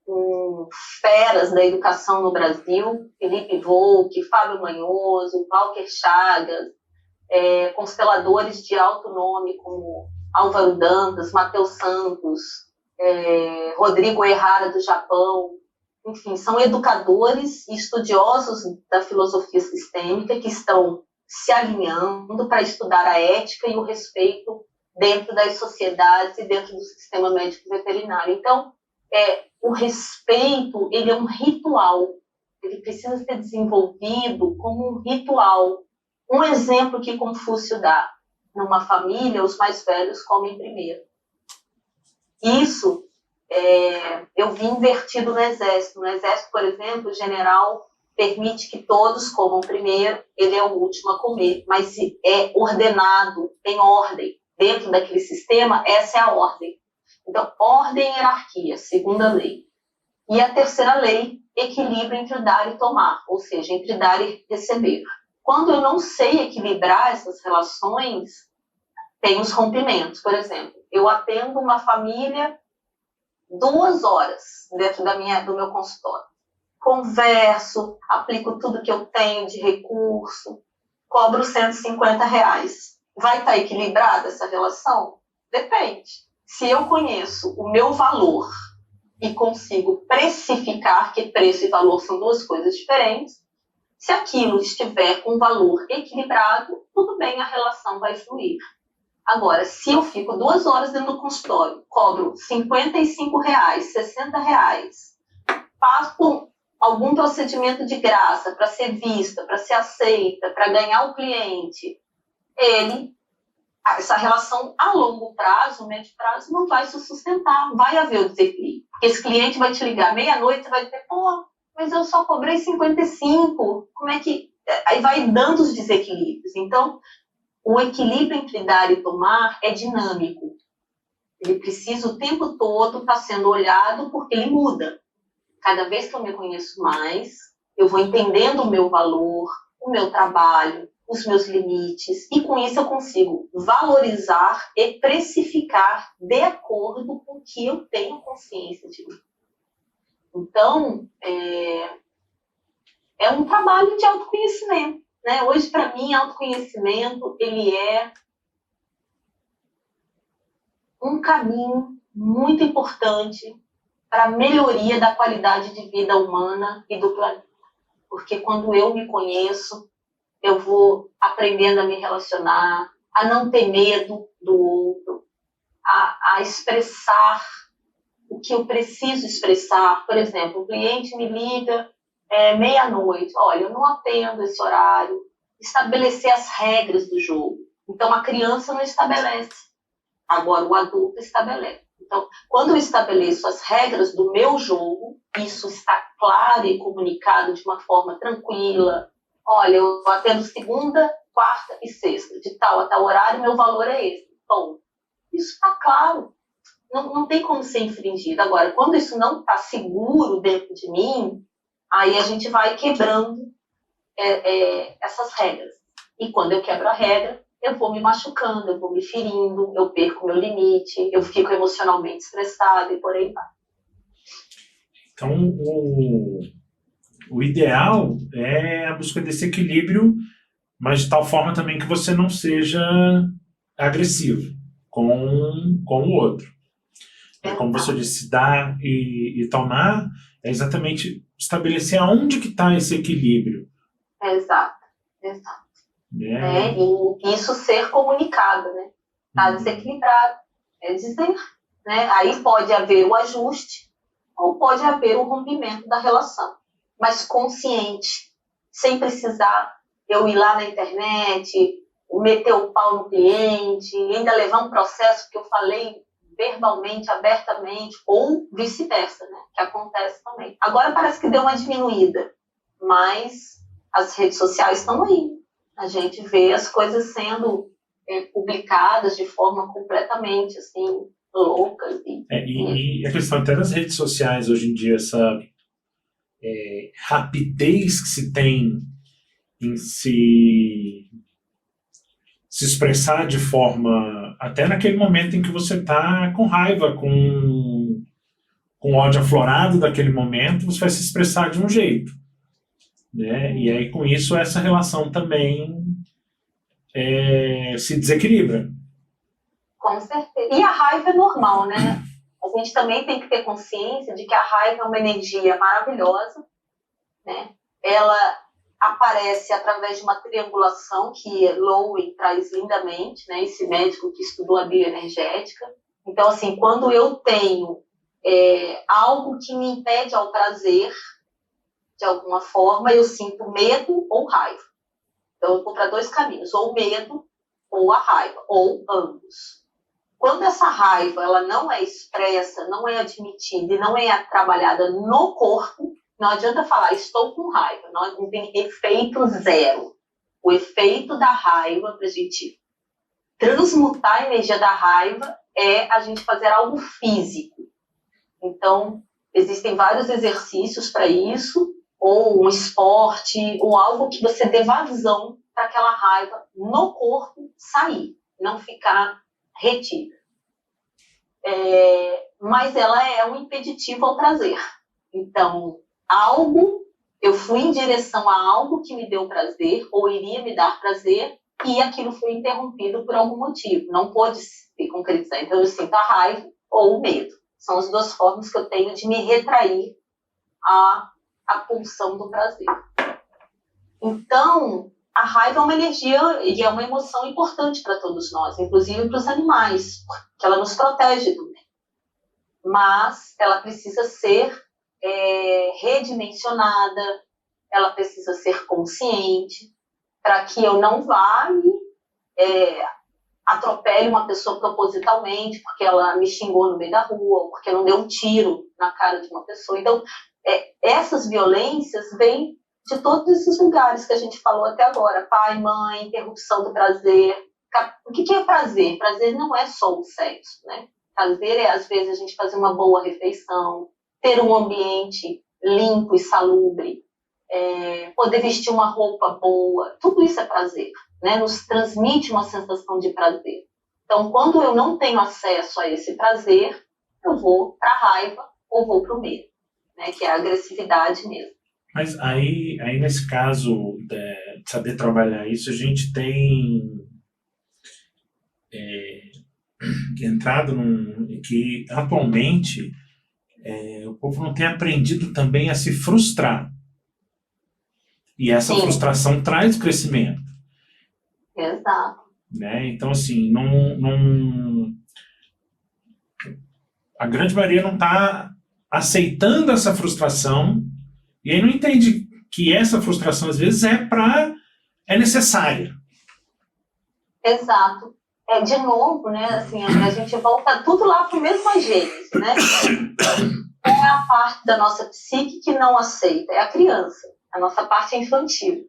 com feras da educação no Brasil, Felipe Volk, Fábio Manhoso, Walker Chagas, consteladores de alto nome como Álvaro Dantas, Matheus Santos, Rodrigo Errara do Japão. Enfim, são educadores e estudiosos da filosofia sistêmica que estão se alinhando para estudar a ética e o respeito dentro das sociedades e dentro do sistema médico veterinário. Então, o respeito, ele é um ritual, ele precisa ser desenvolvido como um ritual. Um exemplo que Confúcio dá: numa família, os mais velhos comem primeiro. Isso eu vi invertido no Exército. No Exército, por exemplo, o general permite que todos comam primeiro, ele é o último a comer, mas se é ordenado, tem ordem. Dentro daquele sistema, essa é a ordem. Então, ordem e hierarquia, segunda lei. E a terceira lei, equilíbrio entre dar e tomar, ou seja, entre dar e receber. Quando eu não sei equilibrar essas relações, tem os rompimentos. Por exemplo, eu atendo uma família 2 horas dentro do meu consultório. Converso, aplico tudo que eu tenho de recurso, cobro R$150. Vai estar equilibrada essa relação? Depende. Se eu conheço o meu valor e consigo precificar, que preço e valor são 2 coisas diferentes, se aquilo estiver com valor equilibrado, tudo bem, a relação vai fluir. Agora, se eu fico 2 horas dentro do consultório, cobro R$55, R$60, passo por algum procedimento de graça para ser vista, para ser aceita, para ganhar o cliente, essa relação a longo prazo, médio prazo, não vai se sustentar, vai haver o desequilíbrio. Porque esse cliente vai te ligar meia-noite e vai dizer, mas eu só cobrei 55, como é que... Aí vai dando os desequilíbrios. Então, o equilíbrio entre dar e tomar é dinâmico. Ele precisa o tempo todo estar sendo olhado porque ele muda. Cada vez que eu me conheço mais, eu vou entendendo o meu valor, o meu trabalho, os meus limites, e com isso eu consigo valorizar e precificar de acordo com o que eu tenho consciência de mim. Então, é um trabalho de autoconhecimento, né? Hoje, para mim, autoconhecimento, ele é um caminho muito importante para a melhoria da qualidade de vida humana e do planeta. Porque quando eu me conheço, eu vou aprendendo a me relacionar, a não ter medo do outro, a expressar o que eu preciso expressar. Por exemplo, o cliente me liga meia-noite, olha, eu não atendo esse horário. Estabelecer as regras do jogo. Então, a criança não estabelece, agora o adulto estabelece. Então, quando eu estabeleço as regras do meu jogo, isso está claro e comunicado de uma forma tranquila. Olha, eu atendo segunda, quarta e sexta, de tal a tal horário, meu valor é esse. Bom, isso está claro, não tem como ser infringido. Agora, quando isso não está seguro dentro de mim, aí a gente vai quebrando essas regras. E quando eu quebro a regra, eu vou me machucando, eu vou me ferindo, eu perco meu limite, eu fico emocionalmente estressada e por aí vai. Então, o ideal é a busca desse equilíbrio, mas de tal forma também que você não seja agressivo com o outro. Como você disse, dar e tomar é exatamente estabelecer aonde que está esse equilíbrio. Exato. E isso ser comunicado, né? Está desequilibrado. É dizer, né? Aí pode haver o ajuste ou pode haver o rompimento da relação, mas consciente, sem precisar eu ir lá na internet, meter o pau no cliente, ainda levar um processo que eu falei verbalmente, abertamente, ou vice-versa, né? Que acontece também. Agora parece que deu uma diminuída, mas as redes sociais estão aí. A gente vê as coisas sendo publicadas de forma completamente, assim, loucas. E a questão até das redes sociais hoje em dia, essa rapidez que se tem em se expressar de forma, até naquele momento em que você está com raiva, com ódio aflorado daquele momento, você vai se expressar de um jeito, né? E aí com isso essa relação também se desequilibra. Com certeza. E a raiva é normal, né? A gente também tem que ter consciência de que a raiva é uma energia maravilhosa, né? Ela aparece através de uma triangulação que Lowen traz lindamente, né? Esse médico que estudou a bioenergética. Então, assim, quando eu tenho algo que me impede ao prazer, de alguma forma, eu sinto medo ou raiva. Então, eu vou para 2 caminhos, ou medo ou a raiva, ou ambos. Quando essa raiva ela não é expressa, não é admitida e não é trabalhada no corpo, não adianta falar, estou com raiva, não tem efeito zero. O efeito da raiva, para a gente transmutar a energia da raiva, é a gente fazer algo físico. Então, existem vários exercícios para isso, ou um esporte, ou algo que você dê vazão para aquela raiva no corpo sair, não ficar retida. Mas ela é um impeditivo ao prazer. Então, eu fui em direção a algo que me deu prazer, ou iria me dar prazer, e aquilo foi interrompido por algum motivo. Não pôde se concretizar. Então, eu sinto a raiva ou o medo. São as 2 formas que eu tenho de me retrair à pulsão do prazer. Então, a raiva é uma energia e é uma emoção importante para todos nós, inclusive para os animais, porque ela nos protege também. Mas ela precisa ser redimensionada, ela precisa ser consciente, para que eu não vá e atropele uma pessoa propositalmente, porque ela me xingou no meio da rua, ou porque não deu um tiro na cara de uma pessoa. Então, essas violências vêm de todos esses lugares que a gente falou até agora. Pai, mãe, interrupção do prazer. O que é prazer? Prazer não é só o sexo, né? Prazer é, às vezes, a gente fazer uma boa refeição, ter um ambiente limpo e salubre, poder vestir uma roupa boa. Tudo isso é prazer, né? Nos transmite uma sensação de prazer. Então, quando eu não tenho acesso a esse prazer, eu vou para a raiva ou vou para o medo, né? Que é a agressividade mesmo. Mas aí nesse caso de saber trabalhar isso, a gente tem entrado que atualmente o povo não tem aprendido também a se frustrar. E essa Sim. frustração traz crescimento. Exato. Né? Então, assim, a grande maioria não está aceitando essa frustração e aí não entende que essa frustração, às vezes, é necessária. Exato. De novo, né, assim, a gente volta tudo lá para o mesmo agente, né? É a parte da nossa psique que não aceita, é a criança, a nossa parte infantil.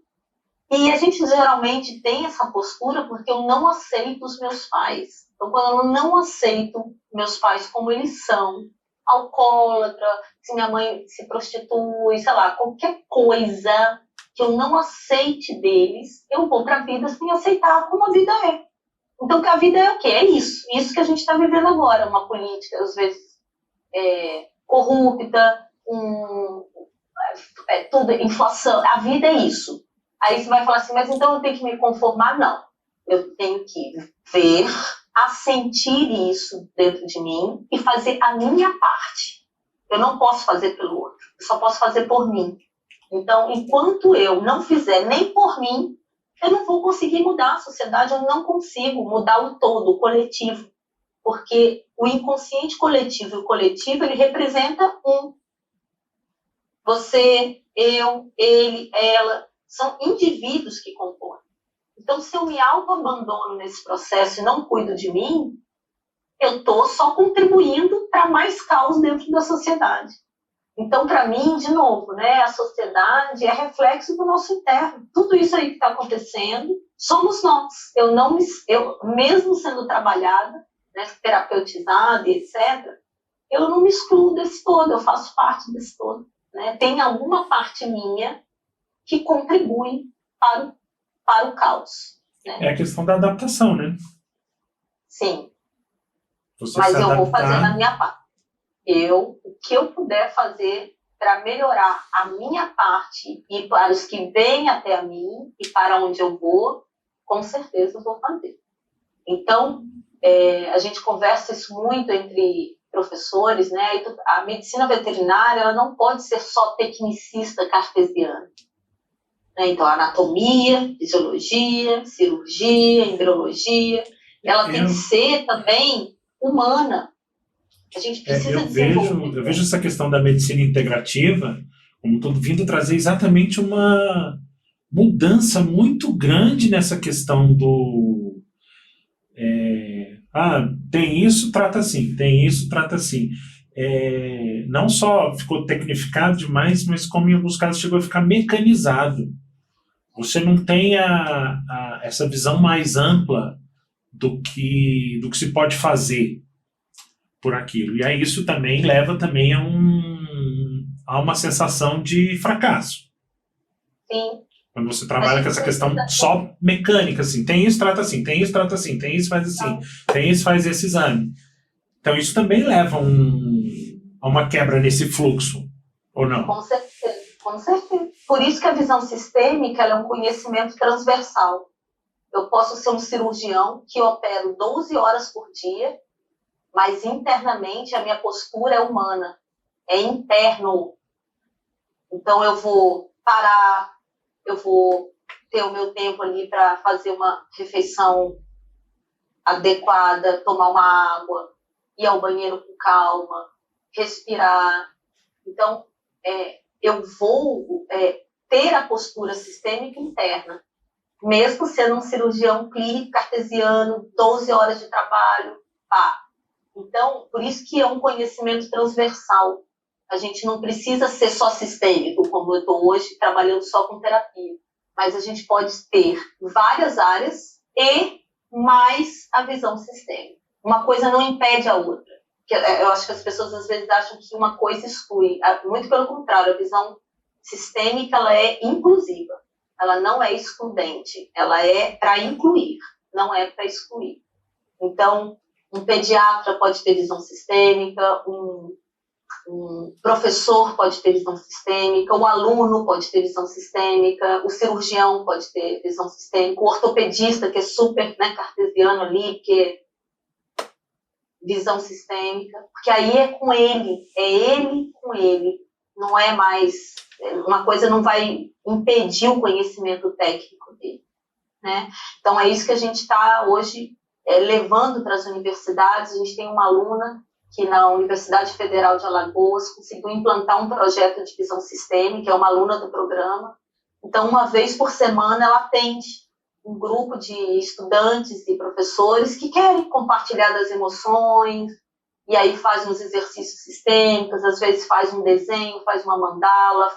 E a gente geralmente tem essa postura porque eu não aceito os meus pais. Então, quando eu não aceito meus pais como eles são, alcoólatra, se minha mãe se prostitui, sei lá, qualquer coisa que eu não aceite deles, eu vou para a vida sem aceitar como a vida é. Então, que a vida é o quê? É isso que a gente está vivendo agora, uma política, às vezes, corrupta, tudo, inflação, a vida é isso. Aí você vai falar assim, mas então eu tenho que me conformar? Não. eu tenho que ver, assentir isso dentro de mim e fazer a minha parte. Eu não posso fazer pelo outro, eu só posso fazer por mim. Então, enquanto eu não fizer nem por mim, eu não vou conseguir mudar a sociedade, eu não consigo mudar o todo, o coletivo. Porque o inconsciente coletivo e o coletivo, ele representa um. Você, eu, ele, ela, são indivíduos que compõem. Então, se eu me auto-abandono nesse processo e não cuido de mim, eu estou só contribuindo para mais caos dentro da sociedade. Então, para mim, de novo, né, a sociedade é reflexo do nosso interno. Tudo isso aí que está acontecendo, somos nós. Eu mesmo sendo trabalhada, né, terapeutizada e etc., eu não me excluo desse todo, eu faço parte desse todo. Né? Tem alguma parte minha que contribui para o caos. Né? É a questão da adaptação, né? Sim. Você Mas se eu adaptar... vou fazer na minha parte. O que eu puder fazer para melhorar a minha parte e para os que vêm até a mim e para onde eu vou, com certeza eu vou fazer. Então, a gente conversa isso muito entre professores, né? A medicina veterinária ela não pode ser só tecnicista cartesiana. Né? Então, anatomia, fisiologia, cirurgia, embriologia, ela tem que ser também humana. A gente precisa desenvolver. Eu vejo essa questão da medicina integrativa como tudo vindo trazer exatamente uma mudança muito grande nessa questão do tem isso, trata assim, tem isso, trata assim. Não só ficou tecnificado demais, mas como em alguns casos chegou a ficar mecanizado. Você não tem essa visão mais ampla do que se pode fazer por aquilo. E aí isso também leva também a uma sensação de fracasso. Sim. Quando você trabalha com essa questão só mecânica, assim, tem isso, trata assim, tem isso, trata assim, tem isso, faz assim, tem isso, faz esse exame. Então isso também leva a uma quebra nesse fluxo, ou não? Com certeza, com certeza. Por isso que a visão sistêmica ela é um conhecimento transversal. Eu posso ser um cirurgião que opero 12 horas por dia, mas internamente a minha postura é humana, é interno. Então eu vou parar, eu vou ter o meu tempo ali para fazer uma refeição adequada, tomar uma água, ir ao banheiro com calma, respirar. Então, eu vou ter a postura sistêmica interna, mesmo sendo um cirurgião clínico cartesiano, 12 horas de trabalho. Então, por isso que é um conhecimento transversal. A gente não precisa ser só sistêmico, como eu estou hoje, trabalhando só com terapia. Mas a gente pode ter várias áreas e mais a visão sistêmica. Uma coisa não impede a outra. Eu acho que as pessoas, às vezes, acham que uma coisa exclui. Muito pelo contrário, a visão sistêmica ela é inclusiva. Ela não é excludente. Ela é para incluir, não é para excluir. Então, um pediatra pode ter visão sistêmica, um professor pode ter visão sistêmica, o aluno pode ter visão sistêmica, o cirurgião pode ter visão sistêmica, o ortopedista, que é super cartesiano ali, porque visão sistêmica, porque aí é com ele, é ele com ele, não é mais, uma coisa não vai impedir o conhecimento técnico dele, né? Então é isso que a gente está hoje levando para as universidades. A gente tem uma aluna que na Universidade Federal de Alagoas conseguiu implantar um projeto de visão sistêmica, é uma aluna do programa. Então, uma vez por semana, ela atende um grupo de estudantes e professores que querem compartilhar das emoções, e aí faz uns exercícios sistêmicos, às vezes faz um desenho, faz uma mandala,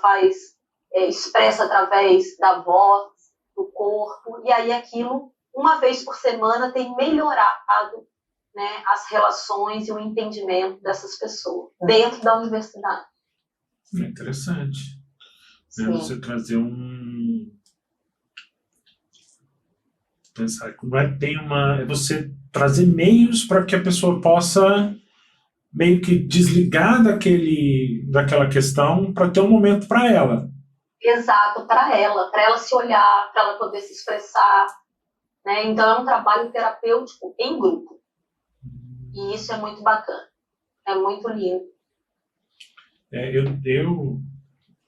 expressa através da voz, do corpo, e aí aquilo, uma vez por semana, tem melhorado, né, as relações e o entendimento dessas pessoas dentro da universidade. É interessante. Você trazer pensar como é você trazer meios para que a pessoa possa meio que desligar daquela questão para ter um momento para ela. Exato, para ela se olhar, para ela poder se expressar. né? Então é um trabalho terapêutico em grupo. E isso é muito bacana. É muito lindo.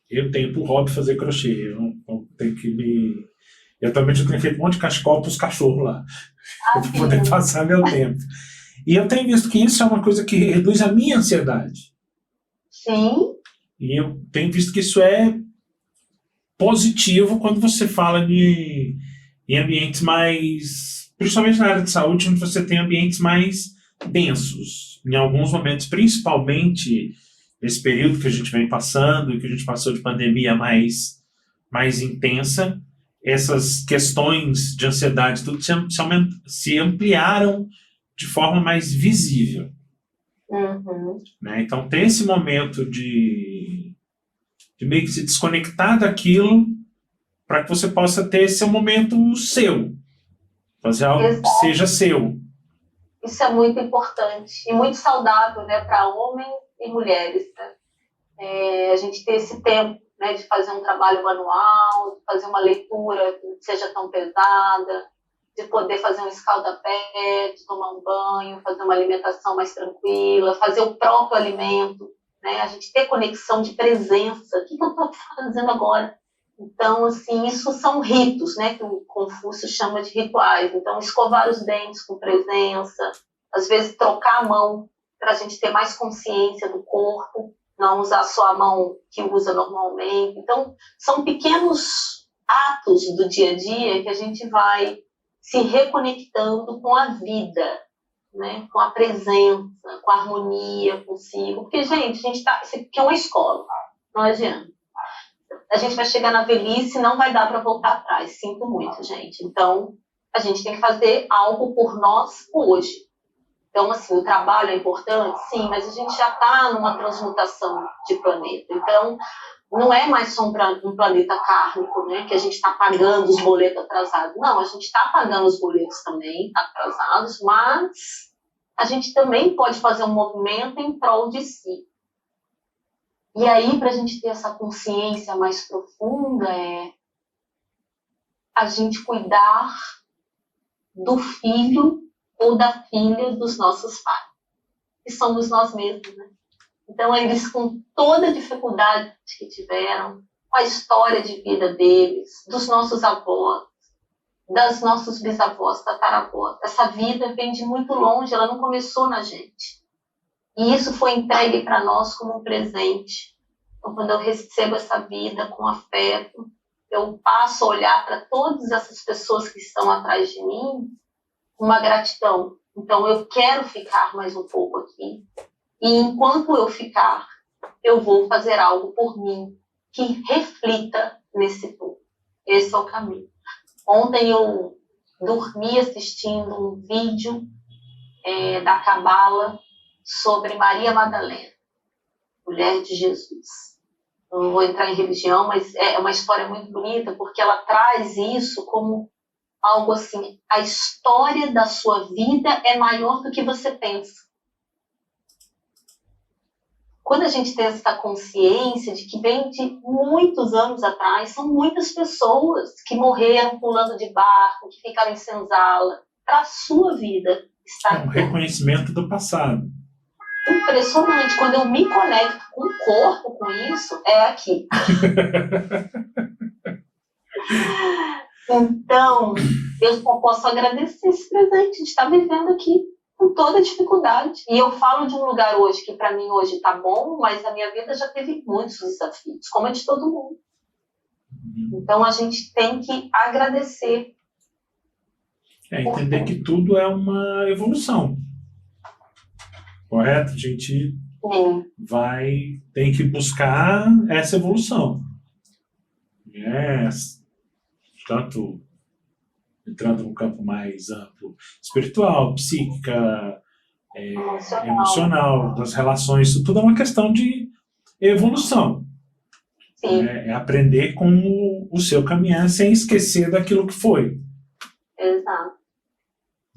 Eu tenho por hobby fazer crochê. Eu tenho que me... Eu também já tenho feito um monte de cachecol para os cachorros lá, para poder passar meu tempo. E eu tenho visto que isso é uma coisa que reduz a minha ansiedade. Sim. E eu tenho visto que isso é positivo quando você fala em ambientes mais... Principalmente na área de saúde, onde você tem ambientes mais densos. Em alguns momentos, principalmente esse período que a gente vem passando, e que a gente passou de pandemia mais intensa, essas questões de ansiedade tudo se ampliaram de forma mais visível. Uhum. Né? Então, ter esse momento de meio que se desconectar daquilo para que você possa ter esse momento seu. Fazer algo que seja seu. Isso é muito importante e muito saudável, né, para homens e mulheres. Né? A gente ter esse tempo, né, de fazer um trabalho manual, de fazer uma leitura que não seja tão pesada, de poder fazer um escaldapé, de tomar um banho, fazer uma alimentação mais tranquila, fazer o próprio alimento, né? A gente ter conexão de presença. O que eu estou fazendo agora? Então, assim, isso são ritos, né, que o Confúcio chama de rituais. Então, escovar os dentes com presença, às vezes trocar a mão para a gente ter mais consciência do corpo, não usar só a mão que usa normalmente. Então, são pequenos atos do dia a dia que a gente vai se reconectando com a vida, né, com a presença, com a harmonia consigo. Porque, gente, isso aqui é uma escola, não adianta. A gente vai chegar na velhice e não vai dar para voltar atrás. Sinto muito, gente. Então, a gente tem que fazer algo por nós hoje. Então, assim, o trabalho é importante? Sim, mas a gente já está numa transmutação de planeta. Então, não é mais só um planeta kármico, né? Que a gente está pagando os boletos atrasados. Não, a gente está pagando os boletos também atrasados, mas a gente também pode fazer um movimento em prol de si. E aí, para a gente ter essa consciência mais profunda, é a gente cuidar do filho ou da filha dos nossos pais, que somos nós mesmos, né? Então, eles, com toda a dificuldade que tiveram, com a história de vida deles, dos nossos avós, das nossos bisavós, tataravós, essa vida vem de muito longe, ela não começou na gente. E isso foi entregue para nós como um presente. Então, quando eu recebo essa vida com afeto, eu passo a olhar para todas essas pessoas que estão atrás de mim com uma gratidão. Então, eu quero ficar mais um pouco aqui. E enquanto eu ficar, eu vou fazer algo por mim que reflita nesse povo. Esse é o caminho. Ontem eu dormi assistindo um vídeo da Cabala sobre Maria Madalena, mulher de Jesus. Eu não vou entrar em religião, mas é uma história muito bonita, porque ela traz isso como algo assim, a história da sua vida é maior do que você pensa. Quando a gente tem essa consciência de que vem de muitos anos atrás, são muitas pessoas que morreram pulando de barco, que ficaram em senzala, para a sua vida estar um reconhecimento do passado. Impressionante. Quando eu me conecto com o corpo, com isso, é aqui. Então, eu posso agradecer esse presente de estar vivendo aqui com toda a dificuldade. E eu falo de um lugar hoje que para mim hoje está bom, mas a minha vida já teve muitos desafios, como a de todo mundo. Então, a gente tem que agradecer. Entender que tudo é uma evolução. Correto? A gente tem que buscar essa evolução. Tanto entrando num campo mais amplo, espiritual, psíquica, emocional, das relações, isso tudo é uma questão de evolução. É aprender com o seu caminhar sem esquecer daquilo que foi. Exato.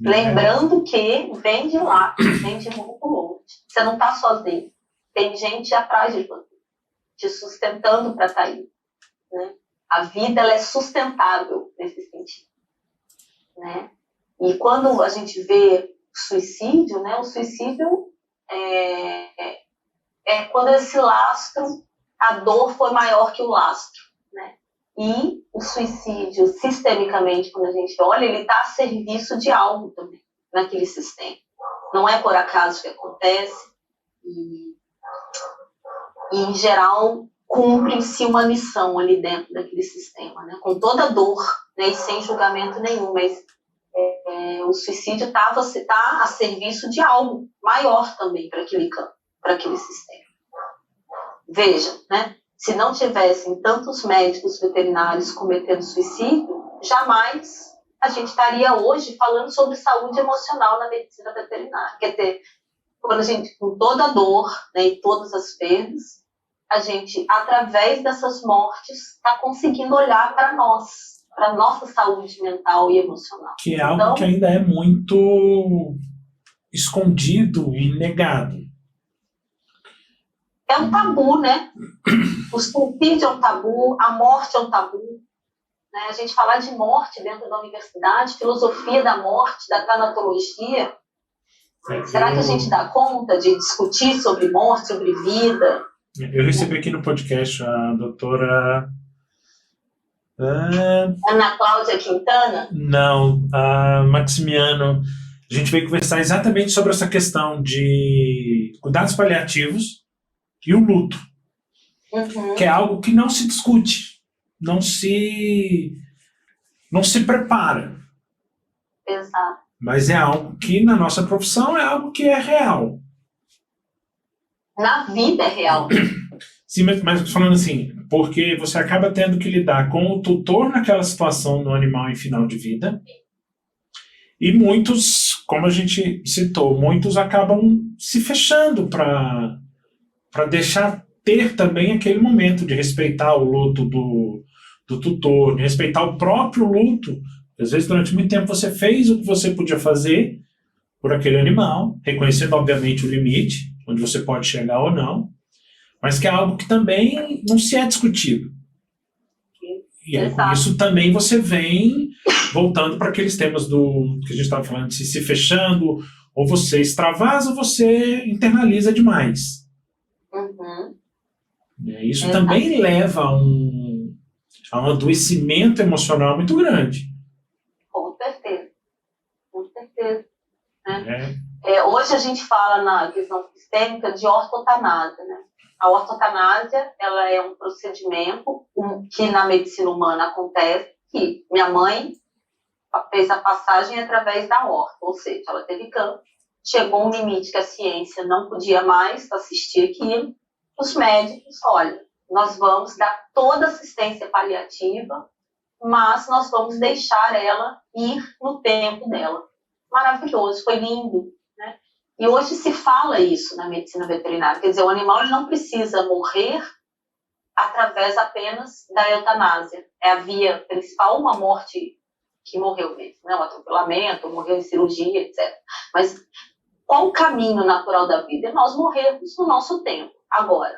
Lembrando que vem de lá, vem de muito longe. Você não está sozinho. Tem gente atrás de você, te sustentando para estar aí. Né? A vida ela é sustentável nesse sentido. né? E quando a gente vê suicídio, né, o suicídio é quando esse lastro, a dor foi maior que o lastro, né? E o suicídio, sistemicamente, quando a gente olha, ele está a serviço de algo também naquele sistema. Não é por acaso que acontece e em geral, cumpre-se uma missão ali dentro daquele sistema, né? Com toda a dor, né? E sem julgamento nenhum, mas o suicídio tá a serviço de algo maior também para aquele campo, para aquele sistema. Veja, né? Se não tivessem tantos médicos veterinários cometendo suicídio, jamais a gente estaria hoje falando sobre saúde emocional na medicina veterinária. Quer dizer, quando a gente, com toda a dor, né, e todas as perdas, a gente, através dessas mortes, está conseguindo olhar para nós, para nossa saúde mental e emocional. Que é algo que ainda é muito escondido e negado. É um tabu, né? O suicídio é um tabu, a morte é um tabu. Né? A gente falar de morte dentro da universidade, filosofia da morte, da tanatologia, será que a gente dá conta de discutir sobre morte, sobre vida? Eu recebi aqui no podcast a doutora... Ana Cláudia Quintana? Não, a Maximiano. A gente veio conversar exatamente sobre essa questão de cuidados paliativos e o luto, que é algo que não se discute, não se prepara. Exato. Mas é algo que na nossa profissão é algo que é real. Na vida é real. Sim, mas falando assim, porque você acaba tendo que lidar com o tutor naquela situação no animal em final de vida. E muitos, como a gente citou, muitos acabam se fechando para deixar ter também aquele momento de respeitar o luto do tutor, de respeitar o próprio luto. Às vezes, durante muito tempo, você fez o que você podia fazer por aquele animal, reconhecendo, obviamente, o limite, onde você pode chegar ou não, mas que é algo que também não se é discutido. E aí, com isso também você vem voltando para aqueles temas do que a gente estava falando, de se fechando, ou você extravasa ou você internaliza demais. Isso também leva a um adoecimento emocional muito grande. Com certeza. Com certeza. Né? Hoje a gente fala na visão sistêmica de ortotanásia, né? A ortotanásia, ela é um procedimento que na medicina humana acontece, que minha mãe fez a passagem através da horta, ou seja, ela teve câncer, chegou um limite que a ciência não podia mais assistir aquilo, os médicos, olha, nós vamos dar toda assistência paliativa, mas nós vamos deixar ela ir no tempo dela. Maravilhoso, foi lindo, né? E hoje se fala isso na medicina veterinária, quer dizer, o animal ele não precisa morrer através apenas da eutanásia. É a via principal, uma morte que morreu mesmo, né? Um atropelamento, morreu em cirurgia, etc. Mas qual o caminho natural da vida? É nós morrermos no nosso tempo. Agora,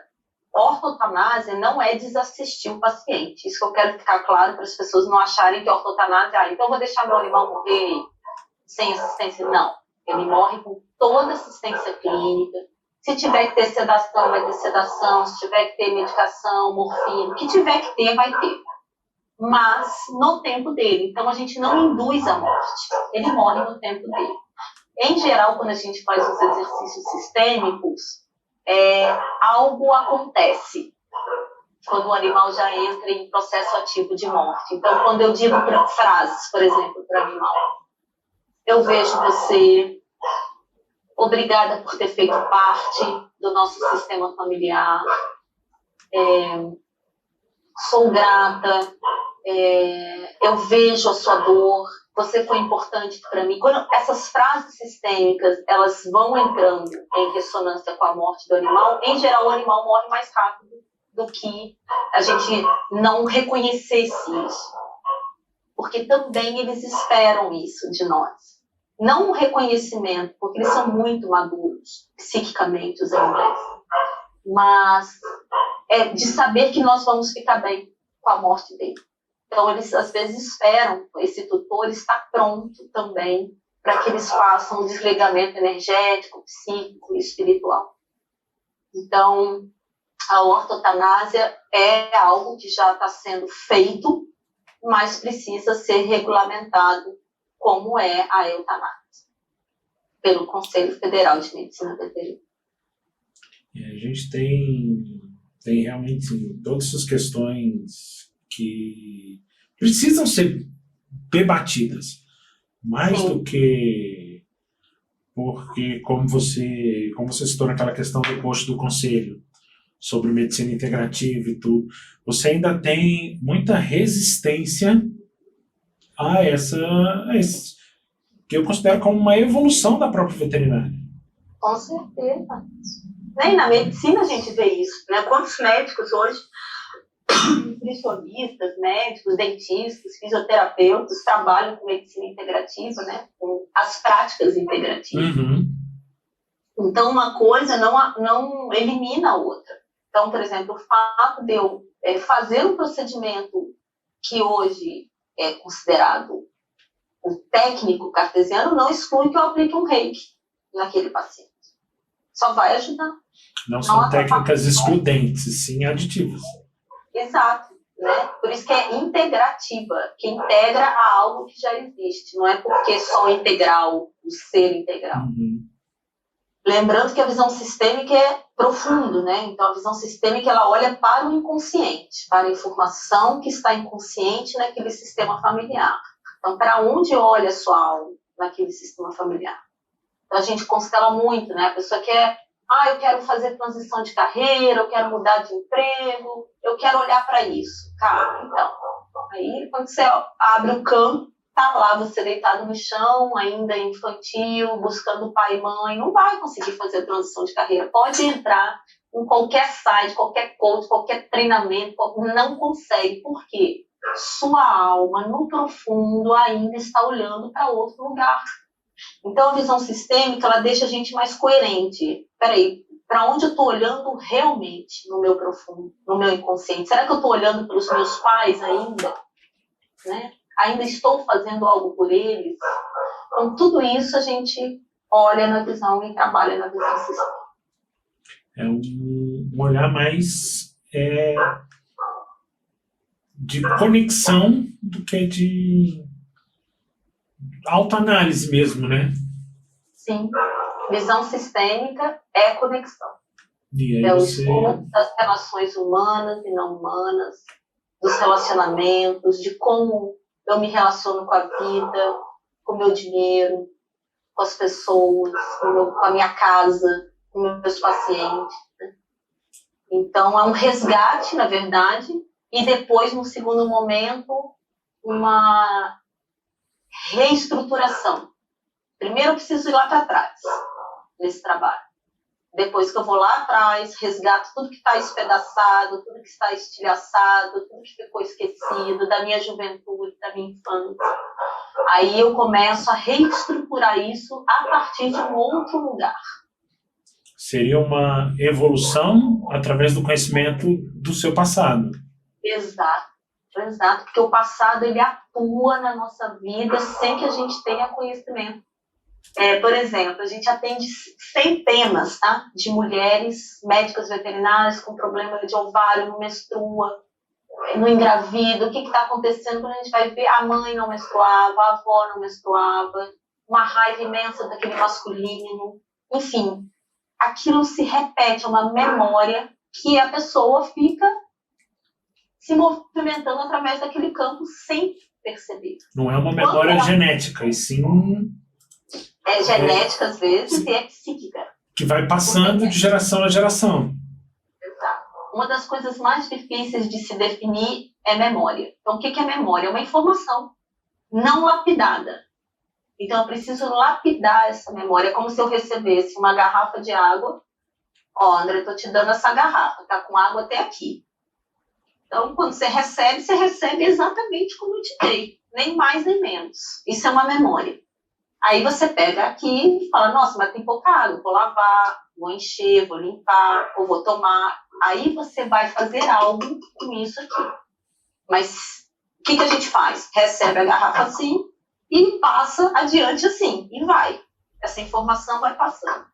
ortotanásia não é desassistir o paciente. Isso que eu quero ficar claro para as pessoas não acharem que ortotanásia, então eu vou deixar meu animal morrer sem assistência. Não. Ele morre com toda assistência clínica. Se tiver que ter sedação, vai ter sedação. Se tiver que ter medicação, morfina, o que tiver que ter, vai ter. Mas no tempo dele. Então a gente não induz a morte. Ele morre no tempo dele. Em geral, quando a gente faz os exercícios sistêmicos, algo acontece quando o animal já entra em processo ativo de morte. Então, quando eu digo frases, por exemplo, para o animal, eu vejo você, obrigada por ter feito parte do nosso sistema familiar, sou grata, eu vejo a sua dor, você foi importante para mim. Quando essas frases sistêmicas elas vão entrando em ressonância com a morte do animal, em geral o animal morre mais rápido do que a gente não reconhecesse isso. Porque também eles esperam isso de nós. Não o reconhecimento, porque eles são muito maduros, psiquicamente, os animais. Mas de saber que nós vamos ficar bem com a morte dele. Então, eles às vezes esperam esse tutor estar pronto também para que eles façam um desligamento energético, psíquico e espiritual. Então, a ortotanásia é algo que já está sendo feito, mas precisa ser regulamentado como é a eutanásia, pelo Conselho Federal de Medicina Veterinária. A gente tem realmente todas essas questões que precisam ser debatidas, mais Sim. do que porque, como você citou naquela questão do post do Conselho, sobre medicina integrativa e tudo, você ainda tem muita resistência a esse, que eu considero como uma evolução da própria veterinária. Com certeza. Nem na medicina a gente vê isso, né? Quantos médicos hoje, nutricionistas, médicos, dentistas, fisioterapeutas, trabalham com medicina integrativa, né? Com as práticas integrativas. Uhum. Então, uma coisa não elimina a outra. Então, por exemplo, o fato de eu fazer um procedimento que hoje é considerado o técnico cartesiano não exclui que eu aplique um reiki naquele paciente. Só vai ajudar. Não são técnicas excludentes, sim aditivas. Exato. Né? Por isso que é integrativa, que integra a algo que já existe. Não é porque só integral, o ser integral. Uhum. Lembrando que a visão sistêmica é profundo, né? Então, a visão sistêmica ela olha para o inconsciente, para a informação que está inconsciente naquele sistema familiar. Então, para onde olha a sua alma naquele sistema familiar? Então, a gente constela muito, né? A pessoa quer, eu quero fazer transição de carreira, eu quero mudar de emprego, eu quero olhar para isso. Cara, então, aí quando você abre o campo, tá lá você deitado no chão, ainda infantil, buscando pai e mãe, não vai conseguir fazer a transição de carreira. Pode entrar em qualquer site, qualquer coach, qualquer treinamento, não consegue. Por quê? Sua alma, no profundo, ainda está olhando para outro lugar. Então, a visão sistêmica, ela deixa a gente mais coerente. Peraí, para onde eu estou olhando realmente no meu profundo, no meu inconsciente? Será que eu estou olhando pelos meus pais ainda? Né? Ainda estou fazendo algo por eles? Então, tudo isso a gente olha na visão e trabalha na visão sistêmica. É um olhar mais de conexão do que de autoanálise mesmo, né? Sim. Visão sistêmica é conexão. E aí é o estudo das relações humanas e não humanas, dos relacionamentos, de como eu me relaciono com a vida, com o meu dinheiro, com as pessoas, com a minha casa, com meus pacientes. Né? Então, é um resgate, na verdade, e depois, no segundo momento, uma reestruturação. Primeiro, eu preciso ir lá para trás, nesse trabalho. Depois que eu vou lá atrás, resgato tudo que está espedaçado, tudo que está estilhaçado, tudo que ficou esquecido, da minha juventude, da minha infância. Aí eu começo a reestruturar isso a partir de um outro lugar. Seria uma evolução através do conhecimento do seu passado. Exato, porque o passado ele atua na nossa vida sem que a gente tenha conhecimento. Por exemplo, a gente atende centenas, tá, de mulheres médicas veterinárias com problema de ovário, não menstrua, não engravida. O que está acontecendo quando a gente vai ver a mãe não menstruava, a avó não menstruava, uma raiva imensa daquele masculino. Enfim, aquilo se repete, é uma memória que a pessoa fica se movimentando através daquele campo sem perceber. Não é uma memória genética, e sim... É genética, às vezes, e é psíquica. Que vai passando de geração a geração. Exato. Uma das coisas mais difíceis de se definir é memória. Então, o que é memória? É uma informação não lapidada. Então, eu preciso lapidar essa memória. É como se eu recebesse uma garrafa de água. André, estou te dando essa garrafa. Está com água até aqui. Então, quando você recebe exatamente como eu te dei. Nem mais, nem menos. Isso é uma memória. Aí você pega aqui e fala, nossa, mas tem pouca água, vou lavar, vou encher, vou limpar, ou vou tomar. Aí você vai fazer algo com isso aqui. Mas o que a gente faz? Recebe a garrafa assim e passa adiante assim, e vai. Essa informação vai passando.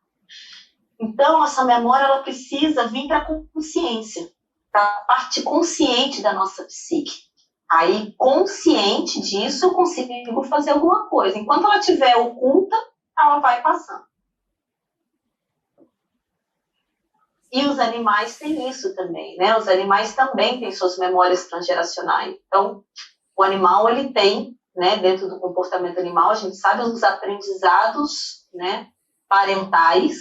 Então, essa memória ela precisa vir para a consciência, para a parte consciente da nossa psique. Aí, consciente disso, eu consigo fazer alguma coisa. Enquanto ela estiver oculta, ela vai passando. E os animais têm isso também, né? Os animais também têm suas memórias transgeracionais. Então, o animal, ele tem, né, dentro do comportamento animal, a gente sabe os aprendizados, né, parentais,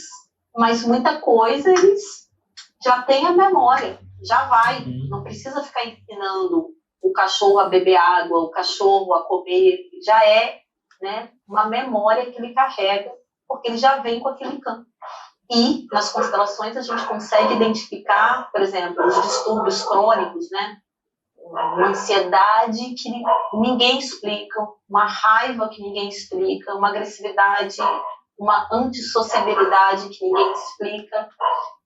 mas muita coisa eles já têm a memória, já vai. Não precisa ficar ensinando o cachorro a beber água, o cachorro a comer, já é, né, uma memória que ele carrega, porque ele já vem com aquele campo. E nas constelações a gente consegue identificar, por exemplo, os distúrbios crônicos, né? Uma ansiedade que ninguém explica, uma raiva que ninguém explica, uma agressividade, uma antissociabilidade que ninguém explica.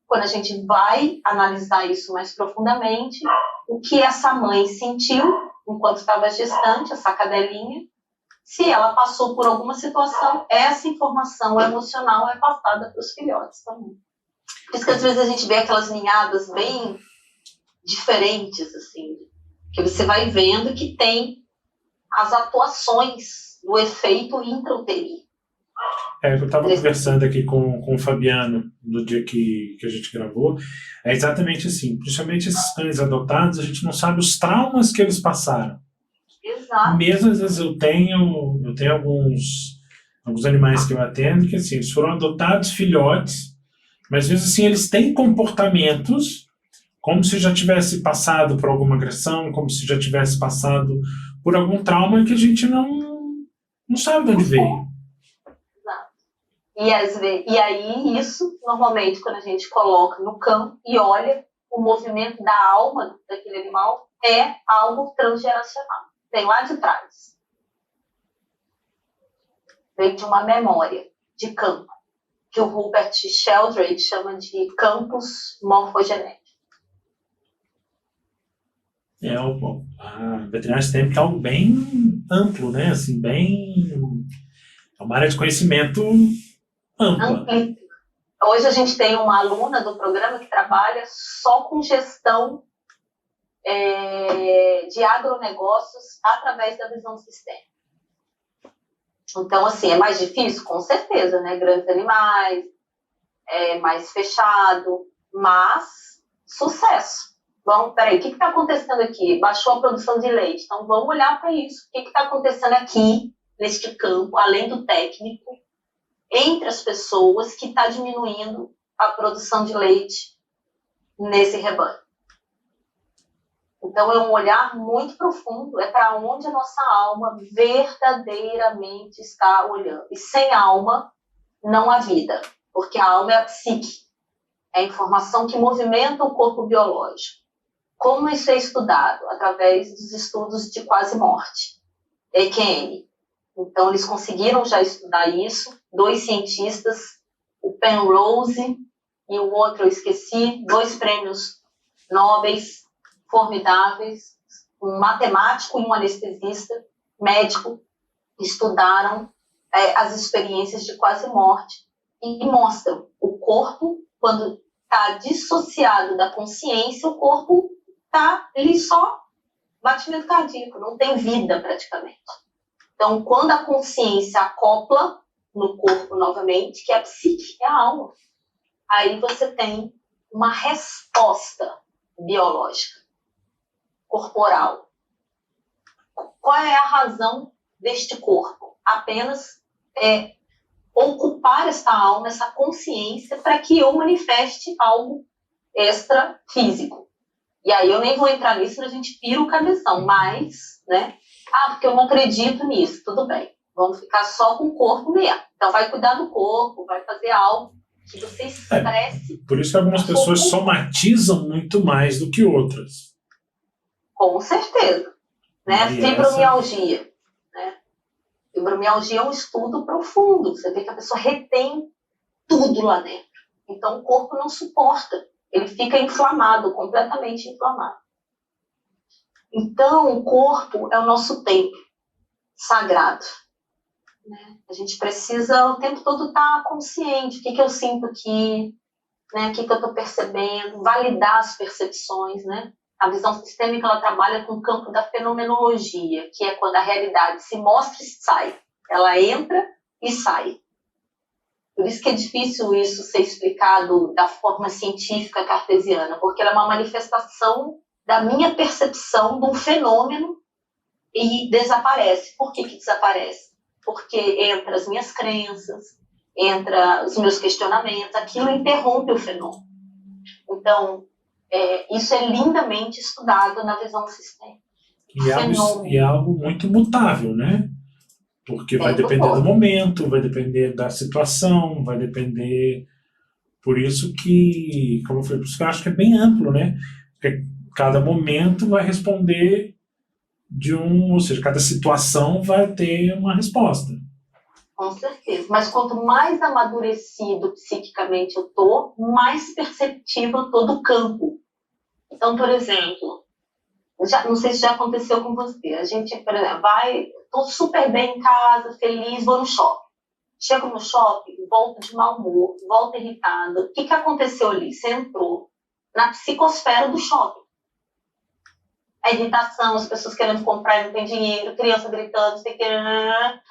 Quando a gente vai analisar isso mais profundamente, o que essa mãe sentiu enquanto estava gestante, essa cadelinha, se ela passou por alguma situação, essa informação emocional é passada para os filhotes também. Por isso que às vezes a gente vê aquelas ninhadas bem diferentes, assim, que você vai vendo que tem as atuações do efeito intrauterino. Eu estava conversando aqui com o Fabiano no dia que a gente gravou, é exatamente assim, principalmente esses cães adotados, a gente não sabe os traumas que eles passaram. Exato. Mesmo às vezes eu tenho alguns animais que eu atendo que assim, eles foram adotados filhotes, mas às vezes assim, eles têm comportamentos como se já tivesse passado por alguma agressão, como se já tivesse passado por algum trauma que a gente não sabe de onde veio. E aí, isso, normalmente, quando a gente coloca no campo e olha, o movimento da alma daquele animal é algo transgeracional. Vem lá de trás. Vem de uma memória de campo, que o Rupert Sheldrake chama de campos morfogenéticos. A veterinária sistêmica é algo bem amplo, né? Assim, é uma área de conhecimento ampla. Hoje a gente tem uma aluna do programa que trabalha só com gestão de agronegócios através da visão sistêmica. Então, assim, é mais difícil? Com certeza, né? Grandes animais, é mais fechado, mas sucesso. Vamos, peraí, o que está acontecendo aqui? Baixou a produção de leite, então vamos olhar para isso. O que está acontecendo aqui, neste campo, além do técnico, entre as pessoas, que está diminuindo a produção de leite nesse rebanho? Então, é um olhar muito profundo, é para onde a nossa alma verdadeiramente está olhando. E sem alma, não há vida, porque a alma é a psique, é a informação que movimenta o corpo biológico. Como isso é estudado? Através dos estudos de quase morte, EQM. Então, eles conseguiram já estudar isso, 2 cientistas, o Penrose e o outro eu esqueci, 2 prêmios nobres formidáveis, um matemático e um anestesista médico, estudaram as experiências de quase morte e mostram o corpo, quando está dissociado da consciência, o corpo está ali só batimento cardíaco, não tem vida praticamente. Então, quando a consciência acopla no corpo novamente, que é a psique, é a alma, aí você tem uma resposta biológica, corporal. Qual é a razão deste corpo? Apenas ocupar esta alma, essa consciência, para que eu manifeste algo extra físico. E aí eu nem vou entrar nisso, a gente pira o cabeção, mas, né? Porque eu não acredito nisso, tudo bem. Vamos ficar só com o corpo mesmo. Então vai cuidar do corpo, vai fazer algo que você expresse. Por isso que algumas pessoas somatizam muito mais do que outras. Com certeza. Né? Fibromialgia. Né? Fibromialgia é um estudo profundo. Você vê que a pessoa retém tudo lá dentro. Então o corpo não suporta. Ele fica inflamado, completamente inflamado. Então, o corpo é o nosso templo sagrado. Né? A gente precisa o tempo todo estar consciente. O que eu sinto aqui? Né? O que eu estou percebendo? Validar as percepções. Né? A visão sistêmica ela trabalha com o campo da fenomenologia, que é quando a realidade se mostra e sai. Ela entra e sai. Por isso que é difícil isso ser explicado da forma científica cartesiana, porque ela é uma manifestação da minha percepção de um fenômeno e desaparece. Por que desaparece? Porque entra as minhas crenças, entra os meus questionamentos, aquilo interrompe o fenômeno. Então, isso é lindamente estudado na visão sistêmica. E é algo muito mutável, né? Porque vai depender do momento, vai depender da situação, vai depender... Por isso que, como eu falei, por isso que eu acho que é bem amplo, né? Porque cada momento vai responder ou seja, cada situação vai ter uma resposta. Com certeza. Mas quanto mais amadurecido psiquicamente eu tô, mais perceptível eu tô do campo. Então, por exemplo, não sei se já aconteceu com você. A gente, por exemplo, tô super bem em casa, feliz, vou no shopping. Chego no shopping, volto de mau humor, volto irritada. O que aconteceu ali? Você entrou na psicosfera do shopping. A irritação, as pessoas querendo comprar e não tem dinheiro, criança gritando, sei que...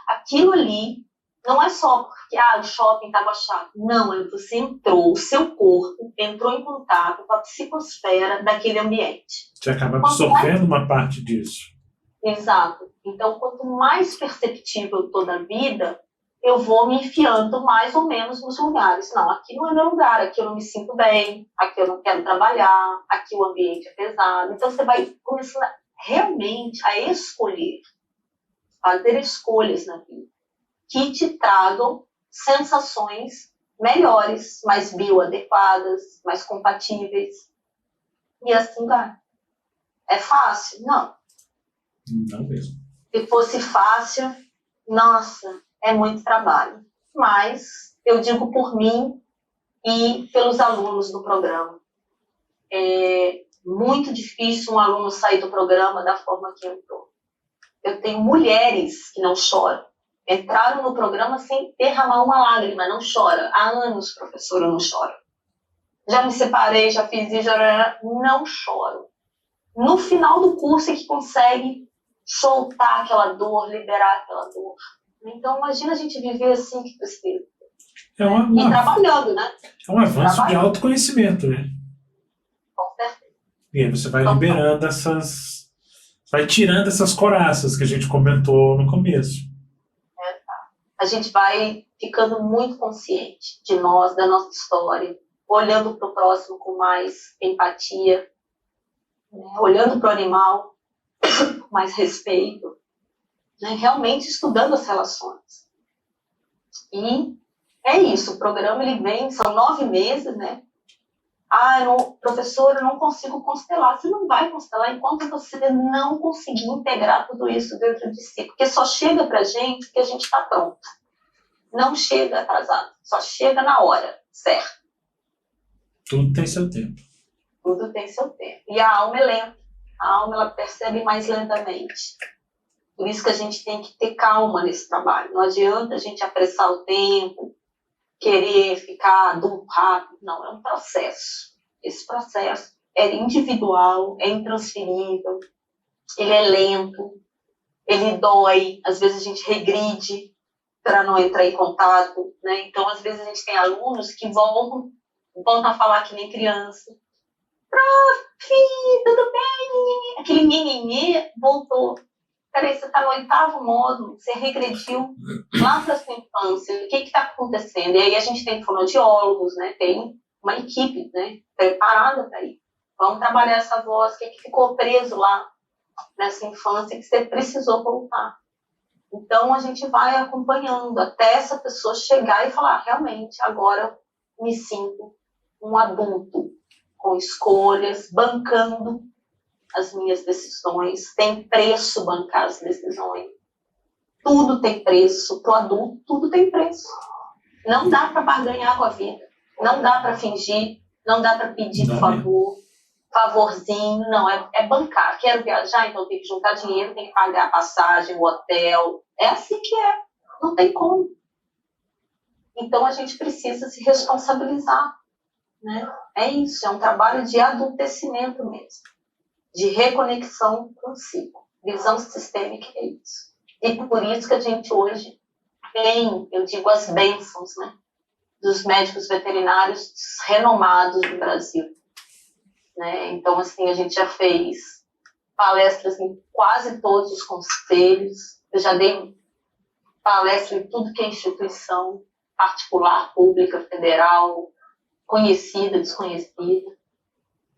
Aquilo ali não é só porque o shopping estava chato. Não, você entrou, o seu corpo entrou em contato com a psicosfera daquele ambiente. Você acaba absorvendo uma parte disso. Exato. Então, quanto mais perceptível eu estou da vida, eu vou me enfiando mais ou menos nos lugares. Não, aqui não é meu lugar, aqui eu não me sinto bem, aqui eu não quero trabalhar, aqui o ambiente é pesado. Então, você vai começando realmente a escolher, fazer escolhas na vida que te tragam sensações melhores, mais bioadequadas, mais compatíveis. E assim vai. É fácil? Não. Não mesmo. Se fosse fácil, nossa, é muito trabalho. Mas eu digo por mim e pelos alunos do programa. É muito difícil um aluno sair do programa da forma que entrou. Eu tenho mulheres que não choram. Entraram no programa sem derramar uma lágrima, não chora. Há anos, professora, eu não choro. Já me separei, já fiz isso, não choro. No final do curso é que consegue soltar aquela dor, liberar aquela dor. Então, imagina a gente viver assim, que tristeza. E trabalhando, né? É um avanço de autoconhecimento, né? Com certeza. E aí você vai liberando vai tirando essas coraças que a gente comentou no começo. A gente vai ficando muito consciente de nós, da nossa história, olhando para o próximo com mais empatia, né? Olhando para o animal com mais respeito, né? Realmente estudando as relações. E é isso, o programa ele vem, são 9 meses, né? Professor, eu não consigo constelar. Você não vai constelar enquanto você não conseguir integrar tudo isso dentro de si. Porque só chega pra gente que a gente está pronto. Não chega atrasado, só chega na hora, certo? Tudo tem seu tempo. Tudo tem seu tempo. E a alma é lenta. A alma ela percebe mais lentamente. Por isso que a gente tem que ter calma nesse trabalho. Não adianta a gente apressar o tempo, querer ficar adulto rápido. Não, é um processo. Esse processo é individual, é intransferível, ele é lento, ele dói, às vezes a gente regride para não entrar em contato, né? Então, às vezes a gente tem alunos que voltam a falar que nem criança. Prof, tudo bem? Aquele nhenhenhê voltou. Peraí, você está no 8º módulo, você regrediu lá para a sua infância, o que está acontecendo? E aí a gente tem fonoaudiólogos, né? Tem uma equipe, né, preparada para ir. Vamos trabalhar essa voz, o que ficou preso lá nessa infância que você precisou voltar. Então a gente vai acompanhando até essa pessoa chegar e falar, realmente, agora eu me sinto um adulto, com escolhas, bancando as minhas decisões, tem preço bancar as decisões. Tudo tem preço. Para o adulto, tudo tem preço. Não dá para barganhar com a vida. Não dá para fingir. Não dá para pedir favor. favorzinho, não, é bancar. Quero viajar, então tem que juntar dinheiro, tem que pagar a passagem, o hotel. É assim que é, não tem como. Então a gente precisa se responsabilizar, né? É isso, é um trabalho de adultecimento mesmo, de reconexão consigo. Visão sistêmica é isso. E por isso que a gente hoje tem, eu digo, as bênçãos, né, dos médicos veterinários renomados do Brasil. Né? Então, assim, a gente já fez palestras em quase todos os conselhos, eu já dei palestra em tudo que é instituição particular, pública, federal, conhecida, desconhecida.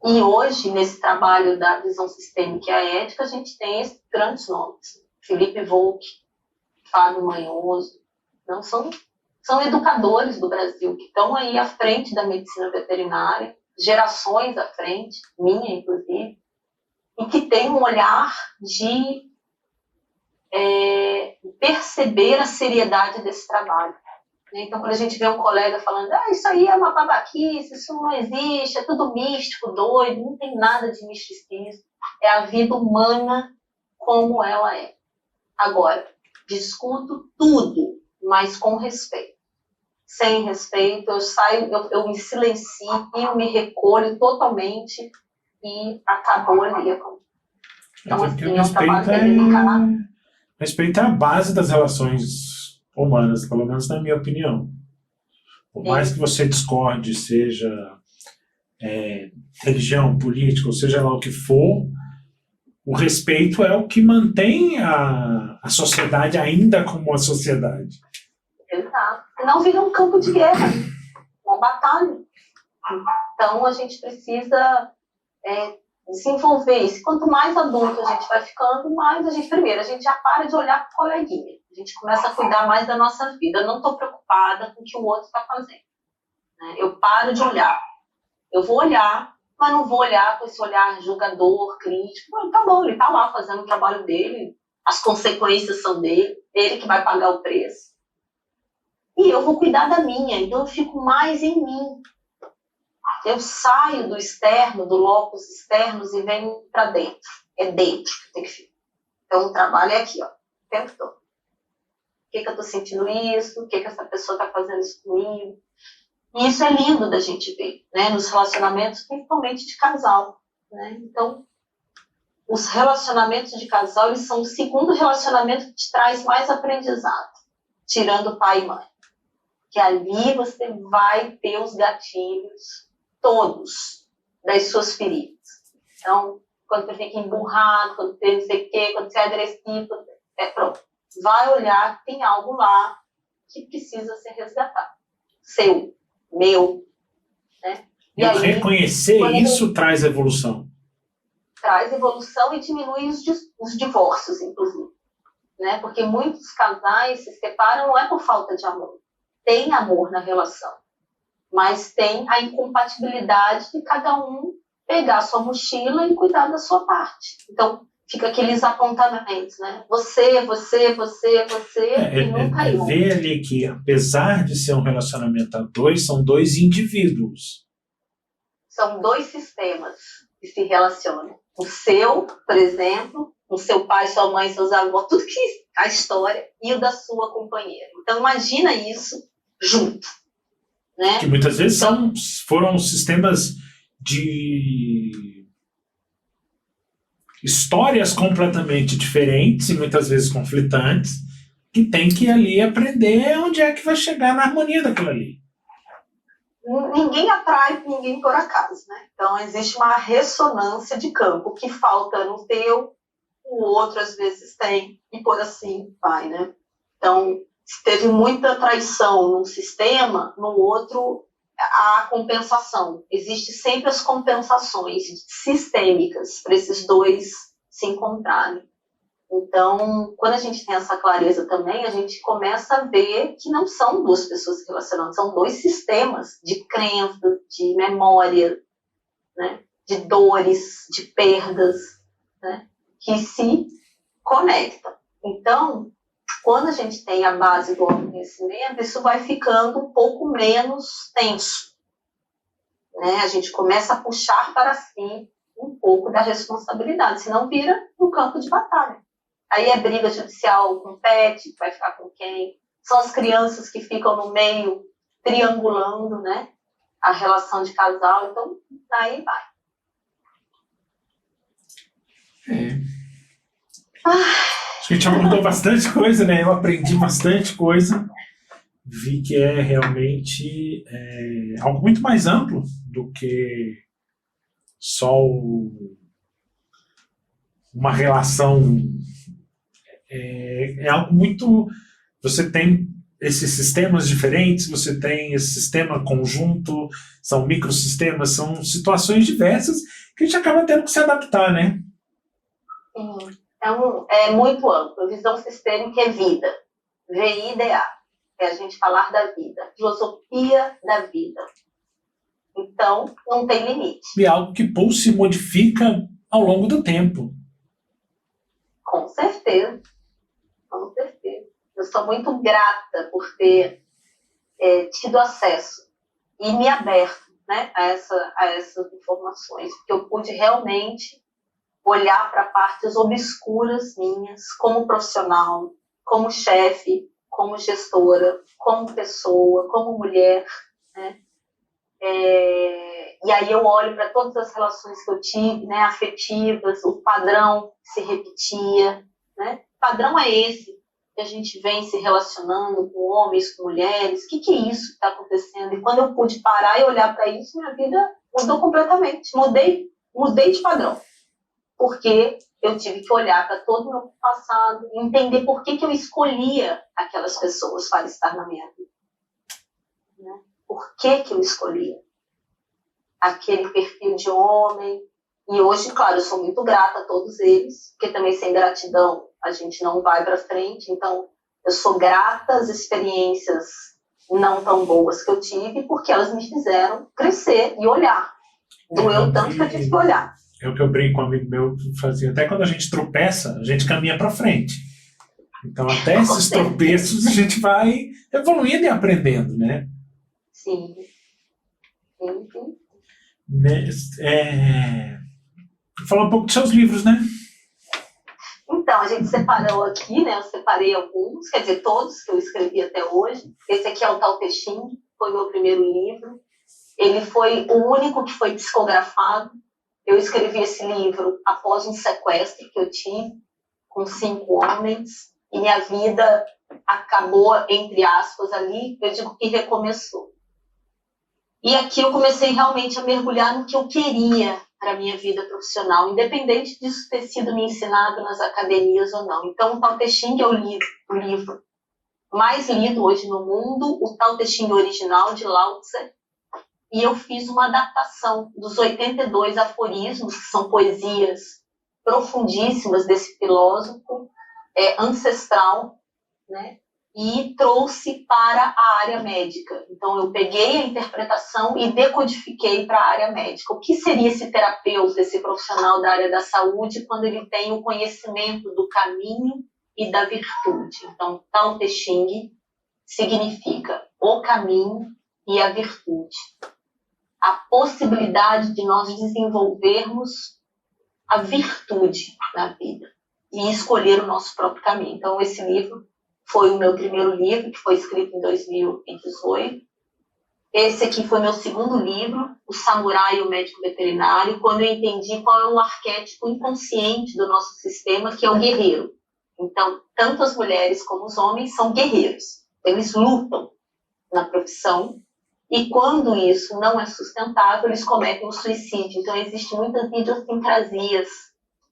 E hoje, nesse trabalho da visão sistêmica e a ética, a gente tem esses grandes nomes. Felipe Volk, Fábio Manhoso, não, são educadores do Brasil que estão aí à frente da medicina veterinária, gerações à frente, minha inclusive, e que tem um olhar de perceber a seriedade desse trabalho. Então, quando a gente vê um colega falando, isso aí é uma babaquice, isso não existe, é tudo místico, doido, não tem nada de misticismo, é a vida humana como ela é. Agora, discuto tudo, mas com respeito. Sem respeito, eu saio, eu me silencio, eu me recolho totalmente e acabou ali. Então, assim, é um trabalho que é delicado. Respeito é a base das relações humanas, pelo menos na minha opinião. Por mais que você discorde, seja religião, política, ou seja lá o que for, o respeito é o que mantém a sociedade ainda como uma sociedade. Exato. Senão vira um campo de guerra, uma batalha. Então a gente precisa desenvolver isso. Quanto mais adulto a gente vai ficando, mais a gente já para de olhar para o coleguinha. A gente começa a cuidar mais da nossa vida. Eu não estou preocupada com o que o outro está fazendo. Né? Eu paro de olhar. Eu vou olhar, mas não vou olhar com esse olhar julgador, crítico. Tá bom, ele está lá fazendo o trabalho dele, as consequências são dele, ele que vai pagar o preço. E eu vou cuidar da minha, então eu fico mais em mim. Eu saio do externo, do locus externos e venho para dentro. É dentro que tem que ficar. Então o trabalho é aqui, ó, o tempo todo. Por que eu estou sentindo isso? Por que essa pessoa está fazendo isso comigo? E isso é lindo da gente ver, né? Nos relacionamentos, principalmente de casal. Né? Então, os relacionamentos de casal, eles são o segundo relacionamento que te traz mais aprendizado, tirando pai e mãe. Que ali você vai ter os gatilhos todos das suas feridas. Então, quando você fica emburrado, quando você não sei o quê, quando você é agressivo, pronto. Vai olhar, tem algo lá que precisa ser resgatado. Seu, meu. Né? E aí, reconhecer isso traz evolução. Traz evolução e diminui os divórcios, inclusive. Né? Porque muitos casais se separam não é por falta de amor. Tem amor na relação, mas tem a incompatibilidade de cada um pegar a sua mochila e cuidar da sua parte. Então, fica aqueles apontamentos, né? Você, e nunca eu. Ver ali que, apesar de ser um relacionamento a dois, são dois indivíduos. São dois sistemas que se relacionam. O seu, por exemplo, o seu pai, sua mãe, seus avós, tudo que a história, e o da sua companheira. Então, imagina isso junto. Né? Que muitas vezes foram sistemas de histórias completamente diferentes e muitas vezes conflitantes, que tem que ali aprender onde é que vai chegar na harmonia daquilo ali. Ninguém atrai ninguém por acaso, né? Então existe uma ressonância de campo. O que falta no teu, o outro às vezes tem, e por assim vai, né? Então, se teve muita traição num sistema, no outro há compensação. Existem sempre as compensações sistêmicas para esses dois se encontrarem. Então, quando a gente tem essa clareza também, a gente começa a ver que não são duas pessoas se relacionando, são dois sistemas de crenças, de memória, né? De dores, de perdas, né? Que se conectam. Então, quando a gente tem a base do autoconhecimento, isso vai ficando um pouco menos tenso. Né? A gente começa a puxar para si pouco da responsabilidade, senão vira um campo de batalha. Aí é briga judicial com o pet, vai ficar com quem? São as crianças que ficam no meio, triangulando, né, a relação de casal, então aí vai. Acho que a gente abordou bastante coisa, né? Eu aprendi bastante coisa. Vi que é realmente algo muito mais amplo do que só uma relação. É algo muito. Você tem esses sistemas diferentes, você tem esse sistema conjunto, são microsistemas, são situações diversas que a gente acaba tendo que se adaptar, né? Sim. É muito amplo. Visão sistêmica é vida. VIDA. É a gente falar da vida. Filosofia da vida. Então, não tem limite. E é algo que se modifica ao longo do tempo. Com certeza. Com certeza. Eu sou muito grata por ter tido acesso e me aberto, né, a essas informações, porque eu pude realmente olhar para partes obscuras minhas, como profissional, como chefe, como gestora, como pessoa, como mulher, né? E aí eu olho para todas as relações que eu tive, né, afetivas, o padrão se repetia, né? O padrão é esse, que a gente vem se relacionando com homens, com mulheres, o que é isso que está acontecendo? E quando eu pude parar e olhar para isso, minha vida mudou completamente, mudei de padrão, porque eu tive que olhar para todo o meu passado e entender por que eu escolhia aquelas pessoas para estar na minha vida. Né? Por que eu escolhia aquele perfil de homem? E hoje, claro, eu sou muito grata a todos eles, porque também sem gratidão a gente não vai para frente. Então, eu sou grata às experiências não tão boas que eu tive, porque elas me fizeram crescer e olhar. Doeu tanto que eu tive que olhar. É o que eu brinco com um amigo meu, fazia. Até quando a gente tropeça, a gente caminha para frente. Então, até esses tropeços, a gente vai evoluindo e aprendendo, né? Sim. Falar um pouco dos seus livros, né? Então, a gente separou aqui, né? Eu separei alguns, quer dizer, todos que eu escrevi até hoje. Esse aqui é o Tao Te Ching, foi meu primeiro livro. Ele foi o único que foi psicografado. Eu escrevi esse livro após um sequestro que eu tive com 5 homens. E minha vida acabou, entre aspas, ali, eu digo que recomeçou. E aqui eu comecei realmente a mergulhar no que eu queria para a minha vida profissional, independente disso ter sido me ensinado nas academias ou não. Então, o Tao Te Ching é o livro mais lido hoje no mundo, o Tao Te Ching original de Lao Tse. E eu fiz uma adaptação dos 82 aforismos, que são poesias profundíssimas desse filósofo ancestral, né? E trouxe para a área médica. Então, eu peguei a interpretação e decodifiquei para a área médica. O que seria esse terapeuta, esse profissional da área da saúde, quando ele tem o conhecimento do caminho e da virtude? Então, Tao Te Ching significa o caminho e a virtude. A possibilidade de nós desenvolvermos a virtude na vida e escolher o nosso próprio caminho. Então, esse livro foi o meu primeiro livro, que foi escrito em 2018. Esse aqui foi meu segundo livro, O Samurai e o Médico Veterinário, quando eu entendi qual é o arquétipo inconsciente do nosso sistema, que é o guerreiro. Então, tanto as mulheres como os homens são guerreiros. Eles lutam na profissão, e quando isso não é sustentável, eles cometem o suicídio. Então, existem muitas idiosincrasias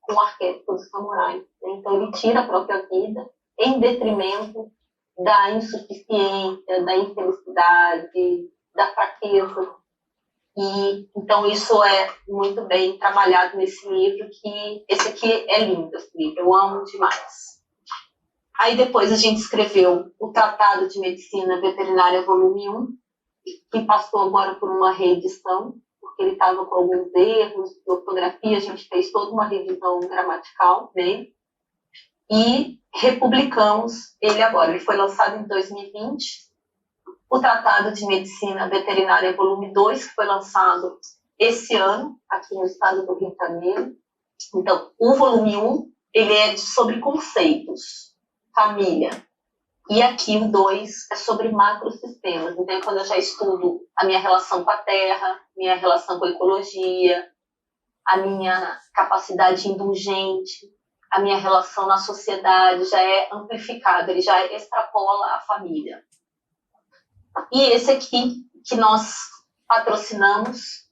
com o arquétipo do samurai. Então, ele tira a própria vida em detrimento da insuficiência, da infelicidade, da fraqueza. E, então, isso é muito bem trabalhado nesse livro, que esse aqui é lindo, esse livro, eu amo demais. Aí depois a gente escreveu o Tratado de Medicina Veterinária, volume 1, que passou agora por uma reedição, porque ele estava com alguns erros de ortografia, a gente fez toda uma revisão gramatical dele, e republicamos ele agora. Ele foi lançado em 2020. O Tratado de Medicina Veterinária, volume 2, que foi lançado esse ano, aqui no estado do Rio de Janeiro. Então, o volume 1, ele é sobre conceitos, família. E aqui o 2 é sobre macrosistemas. Então, é quando eu já estudo a minha relação com a terra, minha relação com a ecologia, a minha capacidade indulgente, a minha relação na sociedade já é amplificada, ele já extrapola a família. E esse aqui, que nós patrocinamos,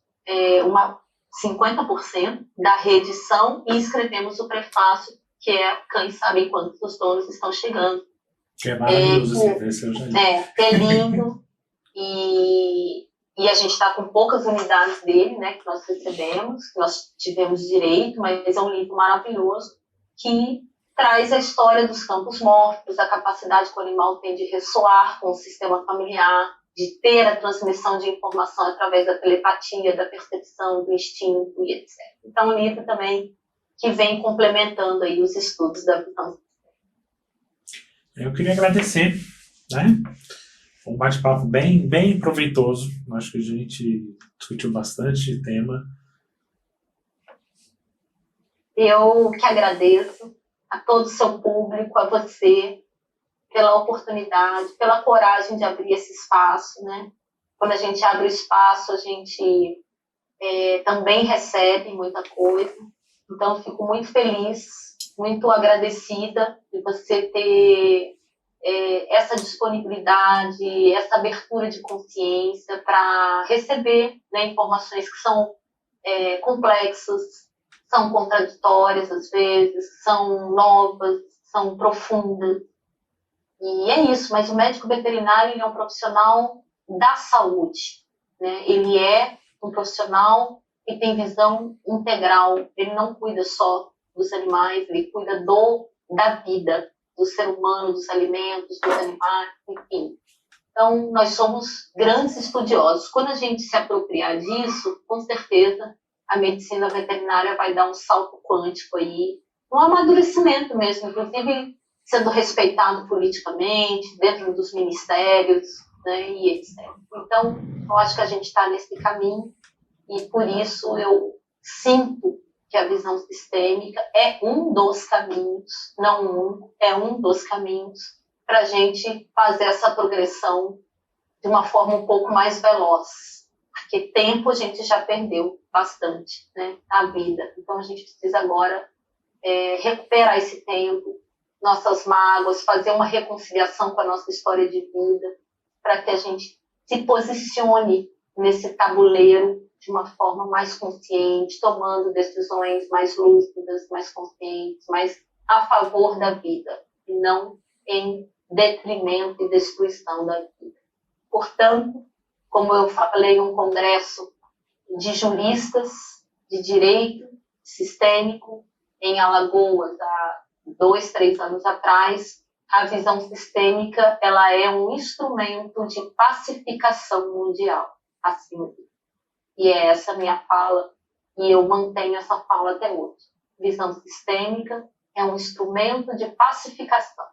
50% da reedição e escrevemos o prefácio, que é Cães Sabem Quando os Donos Estão Chegando. Que é maravilhoso esse eu já li. É lindo. E a gente está com poucas unidades dele, né, que nós recebemos, que nós tivemos direito, mas é um livro maravilhoso que traz a história dos campos mortos, a capacidade que o animal tem de ressoar com o sistema familiar, de ter a transmissão de informação através da telepatia, da percepção, do instinto e etc. Então, um livro também que vem complementando aí os estudos da visão. Eu queria agradecer, né? Foi um bate-papo bem proveitoso. Acho que a gente discutiu bastante tema. Eu que agradeço a todo o seu público, a você, pela oportunidade, pela coragem de abrir esse espaço, né? Quando a gente abre o espaço, a gente também recebe muita coisa. Então, fico muito feliz, muito agradecida de você ter essa disponibilidade, essa abertura de consciência para receber, né, informações que são complexas, são contraditórias às vezes, são novas, são profundas. E é isso, mas o médico veterinário ele é um profissional da saúde, né? Ele é um profissional que tem visão integral, ele não cuida só dos animais, ele cuida da vida, do ser humano, dos alimentos, dos animais, enfim. Então, nós somos grandes estudiosos. Quando a gente se apropriar disso, com certeza, a medicina veterinária vai dar um salto quântico aí, um amadurecimento mesmo, inclusive sendo respeitado politicamente, dentro dos ministérios, né, e etc. Então, eu acho que a gente está nesse caminho e, por isso, eu sinto que a visão sistêmica é um dos caminhos, não é um dos caminhos para a gente fazer essa progressão de uma forma um pouco mais veloz. Porque tempo a gente já perdeu bastante, né, na vida. Então, a gente precisa agora recuperar esse tempo, nossas mágoas, fazer uma reconciliação com a nossa história de vida, para que a gente se posicione nesse tabuleiro de uma forma mais consciente, tomando decisões mais lúcidas, mais conscientes, mais a favor da vida, e não em detrimento e destruição da vida. Portanto, como eu falei em um congresso de juristas de direito sistêmico em Alagoas, há 2, 3 anos atrás, a visão sistêmica ela é um instrumento de pacificação mundial, acima de tudo. E é essa a minha fala, e eu mantenho essa fala até hoje. Visão sistêmica é um instrumento de pacificação,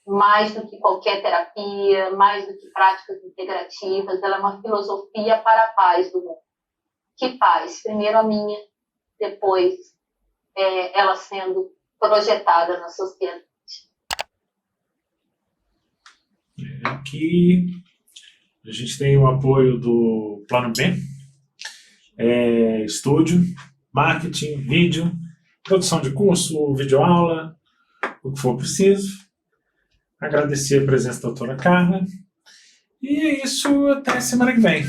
mais do que qualquer terapia, mais do que práticas integrativas, ela é uma filosofia para a paz do mundo. Que paz? Primeiro a minha, depois ela sendo projetada na sociedade. Aqui a gente tem o apoio do Plano B, estúdio, marketing, vídeo, produção de curso, videoaula, o que for preciso. Agradecer a presença da doutora Carla. E é isso, até semana que vem.